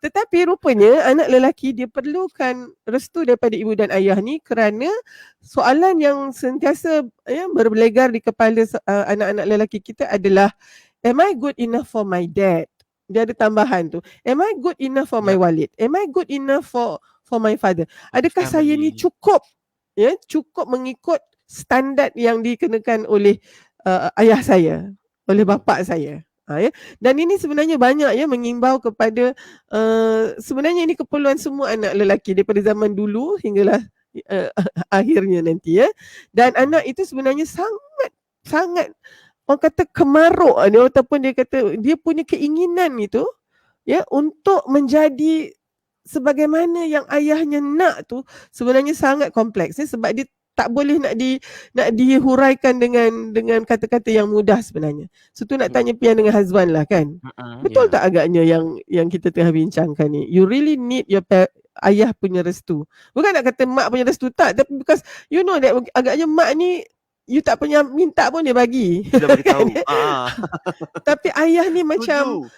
Tetapi rupanya anak lelaki dia perlukan restu daripada ibu dan ayah ni, kerana soalan yang sentiasa berbelegar di kepala anak-anak lelaki kita adalah, am I good enough for my dad? Dia ada tambahan tu, am I good enough for my walid? Am I good enough for my father? Adakah saya ni cukup mengikut standard yang dikenakan oleh ayah saya, oleh bapa saya? Ya. Dan ini sebenarnya banyak ya mengimbau kepada sebenarnya ini keperluan semua anak lelaki daripada zaman dulu hinggalah akhirnya nanti ya. Dan anak itu sebenarnya sangat orang kata kemaruk dia, ataupun dia kata dia punya keinginan itu ya untuk menjadi sebagaimana yang ayahnya nak tu sebenarnya sangat kompleks ya, sebab dia tak boleh nak dihuraikan dengan kata-kata yang mudah sebenarnya. So tu nak tanya Pian dengan Hazwan lah kan. Betul tak agaknya yang kita tengah bincangkan ni? You really need your ayah punya restu. Bukan nak kata mak punya restu tak, tapi because you know that agaknya mak ni you tak punya minta pun dia bagi. Dia bagi tahu. Tapi ayah ni macam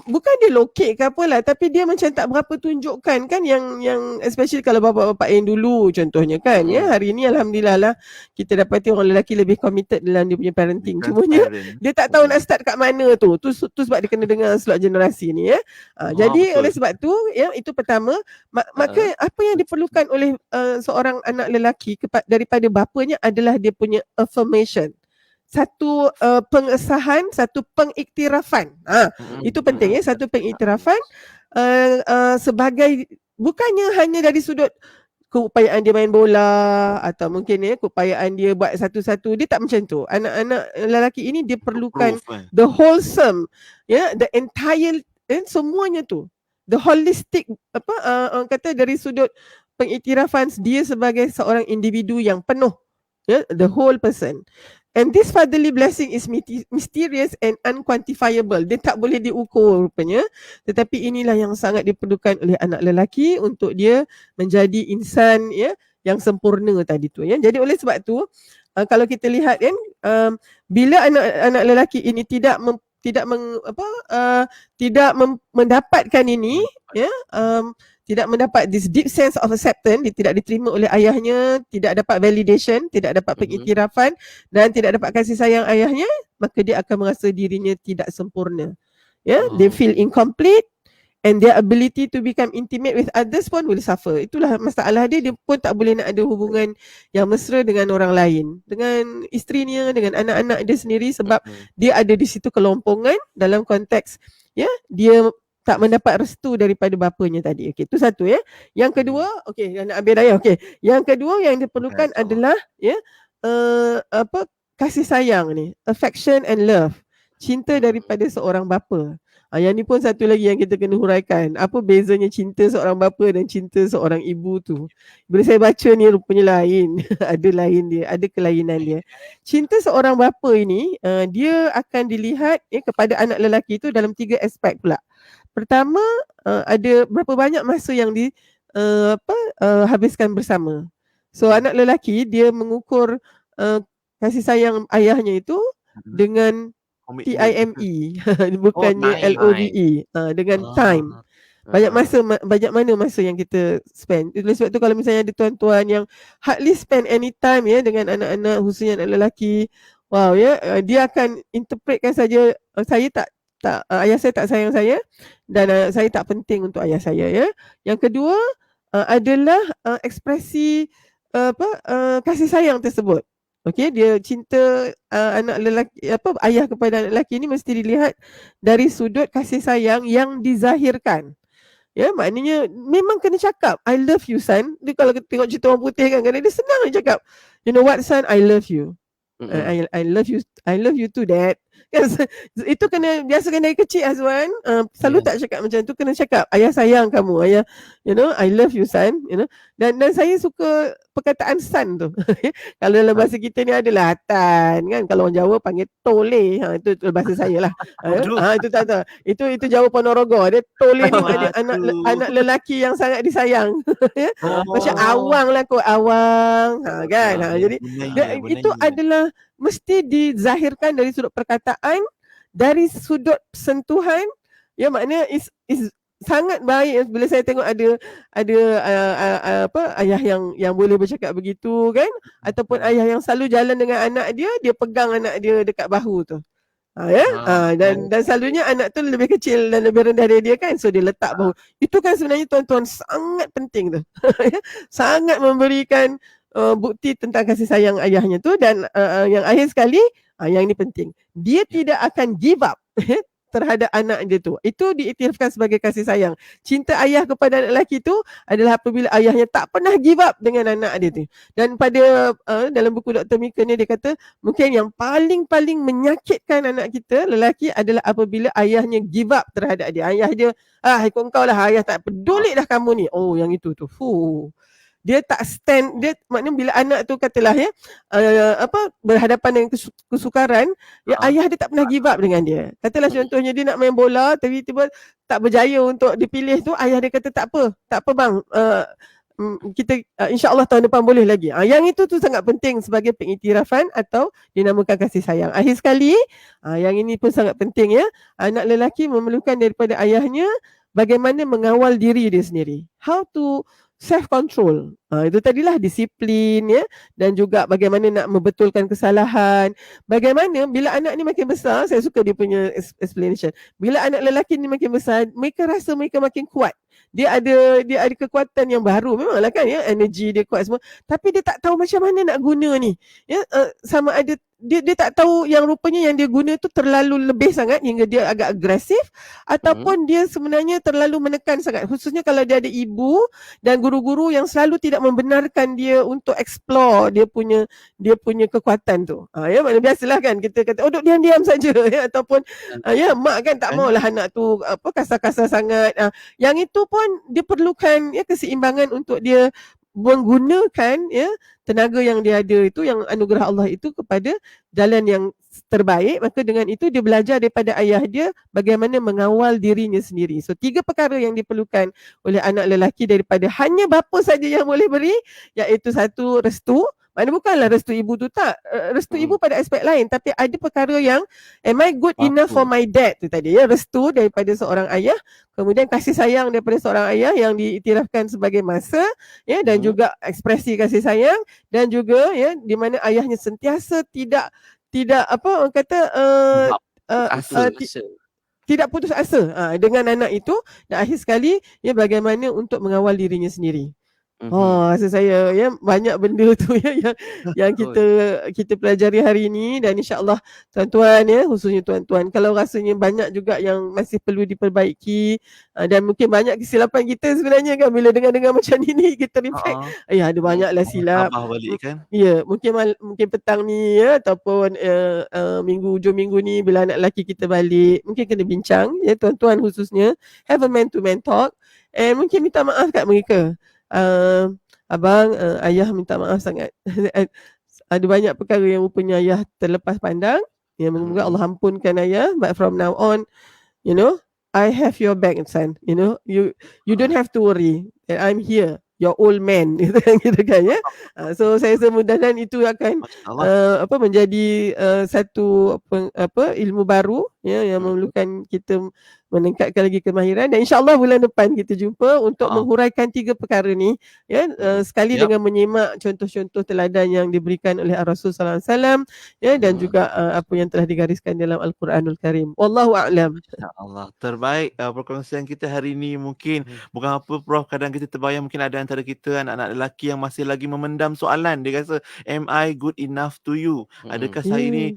bukan dia lokek ke apalah, tapi dia macam tak berapa tunjukkan kan, yang especially kalau bapa-bapa yang dulu contohnya kan ya. Hari ni alhamdulillah lah kita dapati orang lelaki lebih committed dalam dia punya parenting. Cumanya dia tak tahu nak start kat mana tu sebab dia kena dengar slot generasi ni ya. Jadi oleh sebab tu ya, itu pertama. Maka apa yang diperlukan oleh seorang anak lelaki daripada bapanya adalah dia punya affirmation. Satu pengesahan, satu pengiktirafan. Itu penting ya, satu pengiktirafan sebagai, bukannya hanya dari sudut keupayaan dia main bola atau mungkin ya keupayaan dia buat satu-satu, dia tak macam tu. Anak-anak lelaki ini dia perlukan the wholesome ya, the entire semuanya tu, the holistic orang kata dari sudut pengiktirafan dia sebagai seorang individu yang penuh, the whole person. And this fatherly blessing is mysterious and unquantifiable. Dia tak boleh diukur rupanya. Tetapi inilah yang sangat diperlukan oleh anak lelaki untuk dia menjadi insan yang sempurna tadi tu. Jadi oleh sebab tu, kalau kita lihat kan, bila anak lelaki ini tidak mendapatkan ini, tidak mendapat this deep sense of acceptance, dia tidak diterima oleh ayahnya, tidak dapat validation, tidak dapat pengiktirafan dan tidak dapat kasih sayang ayahnya, maka dia akan merasa dirinya tidak sempurna. They feel incomplete and their ability to become intimate with others pun will suffer. Itulah masalah dia pun tak boleh nak ada hubungan yang mesra dengan orang lain, dengan isterinya, dengan anak-anak dia sendiri, sebab dia ada di situ kelompongan dalam konteks dia tak mendapat restu daripada bapanya tadi. Okey, itu satu Yang kedua, nak ambil daya. Yang kedua yang diperlukan adalah kasih sayang ni, affection and love. Cinta daripada seorang bapa. Yang ni pun satu lagi yang kita kena huraikan. Apa bezanya cinta seorang bapa dan cinta seorang ibu tu? Bila saya baca ni rupanya lain. Ada lain dia, ada kelainan dia. Cinta seorang bapa ini, dia akan dilihat kepada anak lelaki itu dalam 3 aspek pula. Pertama, ada berapa banyak masa yang habiskan bersama. So anak lelaki dia mengukur kasih sayang ayahnya itu dengan TIME, bukannya LOVE, dengan time. Banyak mana masa yang kita spend. Oleh sebab tu kalau misalnya ada tuan-tuan yang hardly spend any time dengan anak-anak, khususnya anak lelaki, dia akan interpretkan saja, ayah saya tak sayang saya dan saya tak penting untuk ayah saya. Yang kedua adalah ekspresi kasih sayang tersebut. Okey, dia cinta anak lelaki, ayah kepada anak lelaki ni mesti dilihat dari sudut kasih sayang yang dizahirkan. Maknanya memang kena cakap, I love you son. Dia kalau tengok cerita orang putih kan, dia senang dia cakap, you know what son, I love you. I love you too dad. Itu kena biasakan dari kecil Azwan, selalu tak cakap macam tu, kena cakap ayah sayang kamu, ayah, I love you son, dan saya suka perkataan son tu. Kalau dalam bahasa kita ni adalah hatan kan, kalau orang Jawa panggil tole, itu bahasa saya lah. Itu tak tahu. Itu Jawa Ponorogo. Dia tole ni maknanya anak lelaki yang sangat disayang. Macam awang lah kot, awang, kan. Jadi itu adalah mesti dizahirkan dari sudut perkataan, dari sudut sentuhan. Maknanya is sangat baik bila saya tengok ada ayah yang boleh bercakap begitu kan, ataupun ayah yang selalu jalan dengan anak dia pegang anak dia dekat bahu tu. Dan selalunya anak tu lebih kecil dan lebih rendah dari dia kan, so dia letak bahu. Itu kan sebenarnya tuan-tuan sangat penting tu. Sangat memberikan bukti tentang kasih sayang ayahnya tu. Dan yang akhir sekali, yang ini penting, dia tidak akan give up terhadap anak dia tu. Itu diiktirafkan sebagai kasih sayang. Cinta ayah kepada anak lelaki tu adalah apabila ayahnya tak pernah give up dengan anak dia tu. Dan pada dalam buku Dr. Mika ni dia kata, mungkin yang paling menyakitkan anak kita lelaki adalah apabila ayahnya give up terhadap dia. Ayah dia, ikut kau lah, ayah tak peduli dah kamu ni. Oh, yang itu tu. Dia tak stand, dia maknanya bila anak tu katalah berhadapan dengan kesukaran, ayah dia tak pernah give up dengan dia. Katalah contohnya dia nak main bola tapi tiba tak berjaya untuk dipilih tu, ayah dia kata tak apa bang, kita insya-Allah tahun depan boleh lagi. Yang itu tu sangat penting sebagai pengiktirafan atau dinamakan kasih sayang. Akhir sekali, yang ini pun sangat penting anak lelaki memerlukan daripada ayahnya bagaimana mengawal diri dia sendiri. How to self control. Itu tadilah disiplin dan juga bagaimana nak membetulkan kesalahan. Bagaimana bila anak ni makin besar, saya suka dia punya explanation. Bila anak lelaki ni makin besar, mereka rasa mereka makin kuat. Dia ada kekuatan yang baru memanglah kan energi dia kuat semua, tapi dia tak tahu macam mana nak guna ni. Sama ada dia tak tahu yang rupanya yang dia guna tu terlalu lebih sangat hingga dia agak agresif, ataupun dia sebenarnya terlalu menekan sangat, khususnya kalau dia ada ibu dan guru-guru yang selalu tidak membenarkan dia untuk explore dia punya kekuatan tu. Ya, mana biasalah kan kita kata duk diam-diam saja ya, ataupun ya mak kan tak maulah anak tu apa kasar-kasar sangat. Yang itu pun dia perlukan ya keseimbangan untuk dia menggunakan ya tenaga yang dia ada itu, yang anugerah Allah itu kepada jalan yang terbaik. Maka dengan itu dia belajar daripada ayah dia bagaimana mengawal dirinya sendiri. So 3 perkara yang diperlukan oleh anak lelaki daripada hanya bapa saja yang boleh beri, iaitu 1, restu. Mana bukanlah restu ibu tu tak, restu ibu pada aspek lain, tapi ada perkara yang am I good enough for my dad tu tadi ya, restu daripada seorang ayah, kemudian kasih sayang daripada seorang ayah yang diiktirafkan sebagai masa ya, dan juga ekspresi kasih sayang, dan juga ya di mana ayahnya sentiasa tidak apa orang kata tidak putus asa dengan anak itu, dan akhir sekali ya bagaimana untuk mengawal dirinya sendiri. Rasa saya ya banyak benda tu ya yang kita pelajari hari ini, dan insya-Allah tuan-tuan ya, khususnya tuan-tuan kalau rasanya banyak juga yang masih perlu diperbaiki, dan mungkin banyak kesilapan kita sebenarnya kan bila dengar-dengar macam ni kita reflect, ada banyaklah silap. Balik kan? Ya, mungkin petang ni ya, ataupun hujung minggu ni bila anak lelaki kita balik, mungkin kena bincang ya tuan-tuan, khususnya have a man-to-man talk, and mungkin minta maaf kat mereka. Abang, ayah minta maaf sangat. Ada banyak perkara yang rupanya ayah terlepas pandang. Ya, moga Allah ampunkan ayah. But from now on, you know, I have your back, son. You know, you don't have to worry. I'm here. Your old man, gitu kan ya. So saya rasa mudah-mudahan itu akan menjadi satu ilmu baru ya, yang memerlukan kita meningkatkan lagi kemahiran, dan insya-Allah bulan depan kita jumpa untuk menghuraikan 3 perkara ni ya, sekali dengan menyimak contoh-contoh teladan yang diberikan oleh Rasul sallallahu alaihi wasallam ya, dan juga apa yang telah digariskan dalam Al-Quranul Karim. Wallahu a'lam. Insya-Allah terbaik perkongsian kita hari ini. Mungkin bukan apa Prof, kadang kita terbayang mungkin ada antara kita anak-anak lelaki yang masih lagi memendam soalan. Dia rasa am I good enough to you? Adakah saya ni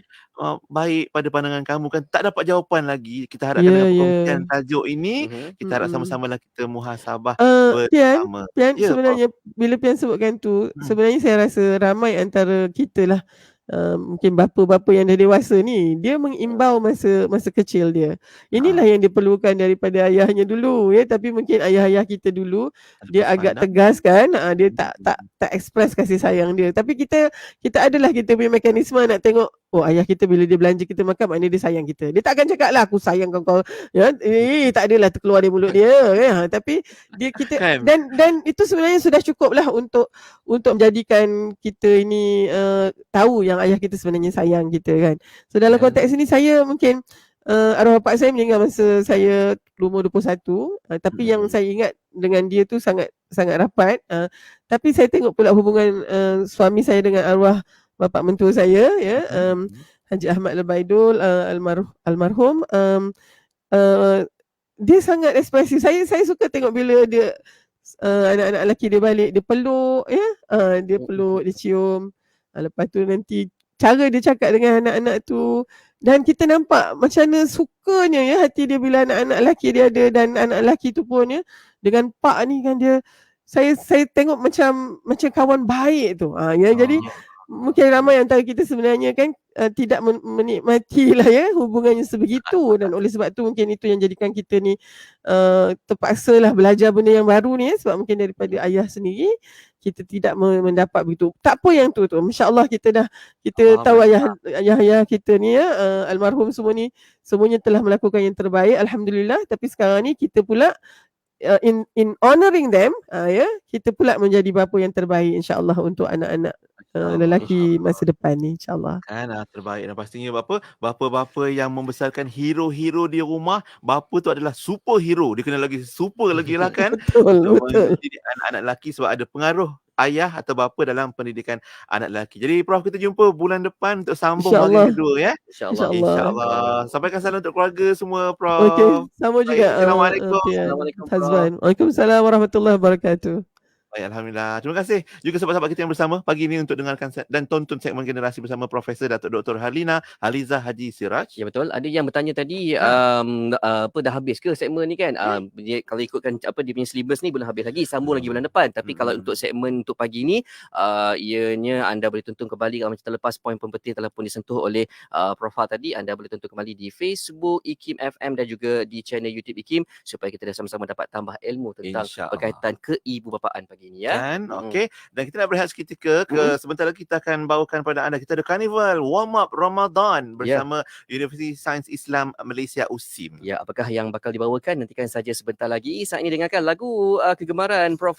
baik pada pandangan kamu? Kan tak dapat jawapan lagi. Kita harapkan dengan perkongsian tajuk ini kita harap sama-sama lah kita muhasabah bersama. Pian sebenarnya bila Pian sebutkan tu, sebenarnya saya rasa ramai antara kita lah, mungkin bapa-bapa yang dah dewasa ni, dia mengimbau masa kecil dia. Inilah yang diperlukan daripada ayahnya dulu ya, tapi mungkin ayah-ayah kita dulu dia agak tegas kan, dia tak express kasih sayang dia. Tapi kita adalah kita punya mekanisme nak tengok ayah kita bila dia belanja kita makan, maknanya dia sayang kita. Dia takkan cakap lah aku sayang kau ya, tak adalah terkeluar dari mulut dia ya. Tapi kita dan itu sebenarnya sudah cukup lah untuk menjadikan kita ini tahu yang ayah kita sebenarnya sayang kita kan. So dalam konteks ini saya mungkin arwah bapak saya meninggal masa saya umur 21, tapi yang saya ingat dengan dia tu sangat rapat. Tapi saya tengok pula hubungan suami saya dengan arwah bapa mentua saya ya, Haji Ahmad Lebaidul almarhum, dia sangat ekspresif. Saya suka tengok bila dia anak-anak lelaki dia balik, dia peluk ya, dia peluk, dia cium. Lepas tu nanti cara dia cakap dengan anak-anak tu, dan kita nampak macam mana sukanya ya hati dia bila anak-anak lelaki dia ada, dan anak lelaki tu pun ya dengan pak ni kan dia, saya tengok macam kawan baik tu. Jadi mungkin ramai antara kita sebenarnya kan tidak menikmati lah ya hubungannya sebegitu, dan oleh sebab tu mungkin itu yang jadikan kita ni terpaksa lah belajar benda yang baru ni ya, sebab mungkin daripada ayah sendiri kita tidak mendapat begitu. Tak apa yang tu masya-Allah kita tahu ayah kita ni ya, almarhum semuanya telah melakukan yang terbaik alhamdulillah. Tapi sekarang ni kita pula in honoring them ya, kita pula menjadi bapa yang terbaik insya-Allah untuk anak-anak lelaki masa depan ni insya-Allah. Kan terbaik, dan pastinya bapa-bapa yang membesarkan hero-hero di rumah, bapa tu adalah superhero. Dia kena lagi super lagi lah kan. Betul. Mendidik anak-anak lelaki, sebab ada pengaruh ayah atau bapa dalam pendidikan anak lelaki. Jadi Prof, kita jumpa bulan depan untuk sambung bagi kedua ya. InsyaAllah. Sampaikan salam untuk keluarga semua Prof. Okey, sama juga. Assalamualaikum. Waalaikumsalam warahmatullahi wabarakatuh. Baik, Alhamdulillah. Terima kasih juga sahabat-sahabat kita yang bersama pagi ini untuk dengarkan dan tonton segmen generasi bersama Profesor Datuk Dr. Haliza Haji Siraj. Ya betul. Ada yang bertanya tadi apa dah habis ke segmen ni kan? Dia, kalau ikutkan apa dia punya syllabus ni belum habis lagi, sambung lagi bulan depan. Tapi kalau untuk segmen untuk pagi ni ianya anda boleh tonton kembali kalau macam terlepas poin penting telah pun disentuh oleh Prof tadi, anda boleh tonton kembali di Facebook IKIM FM dan juga di channel YouTube IKIM supaya kita dah sama-sama dapat tambah ilmu tentang berkaitan keibubapaan pagi ini ya. Kan? Okey. Dan kita nak berehat seketika sebentar lagi kita akan bawakan pada anda, kita ada Carnival Warm Up Ramadan bersama Universiti Sains Islam Malaysia USIM. Ya, apakah yang bakal dibawakan? Nantikan saja sebentar lagi. Saat ini dengarkan lagu kegemaran Prof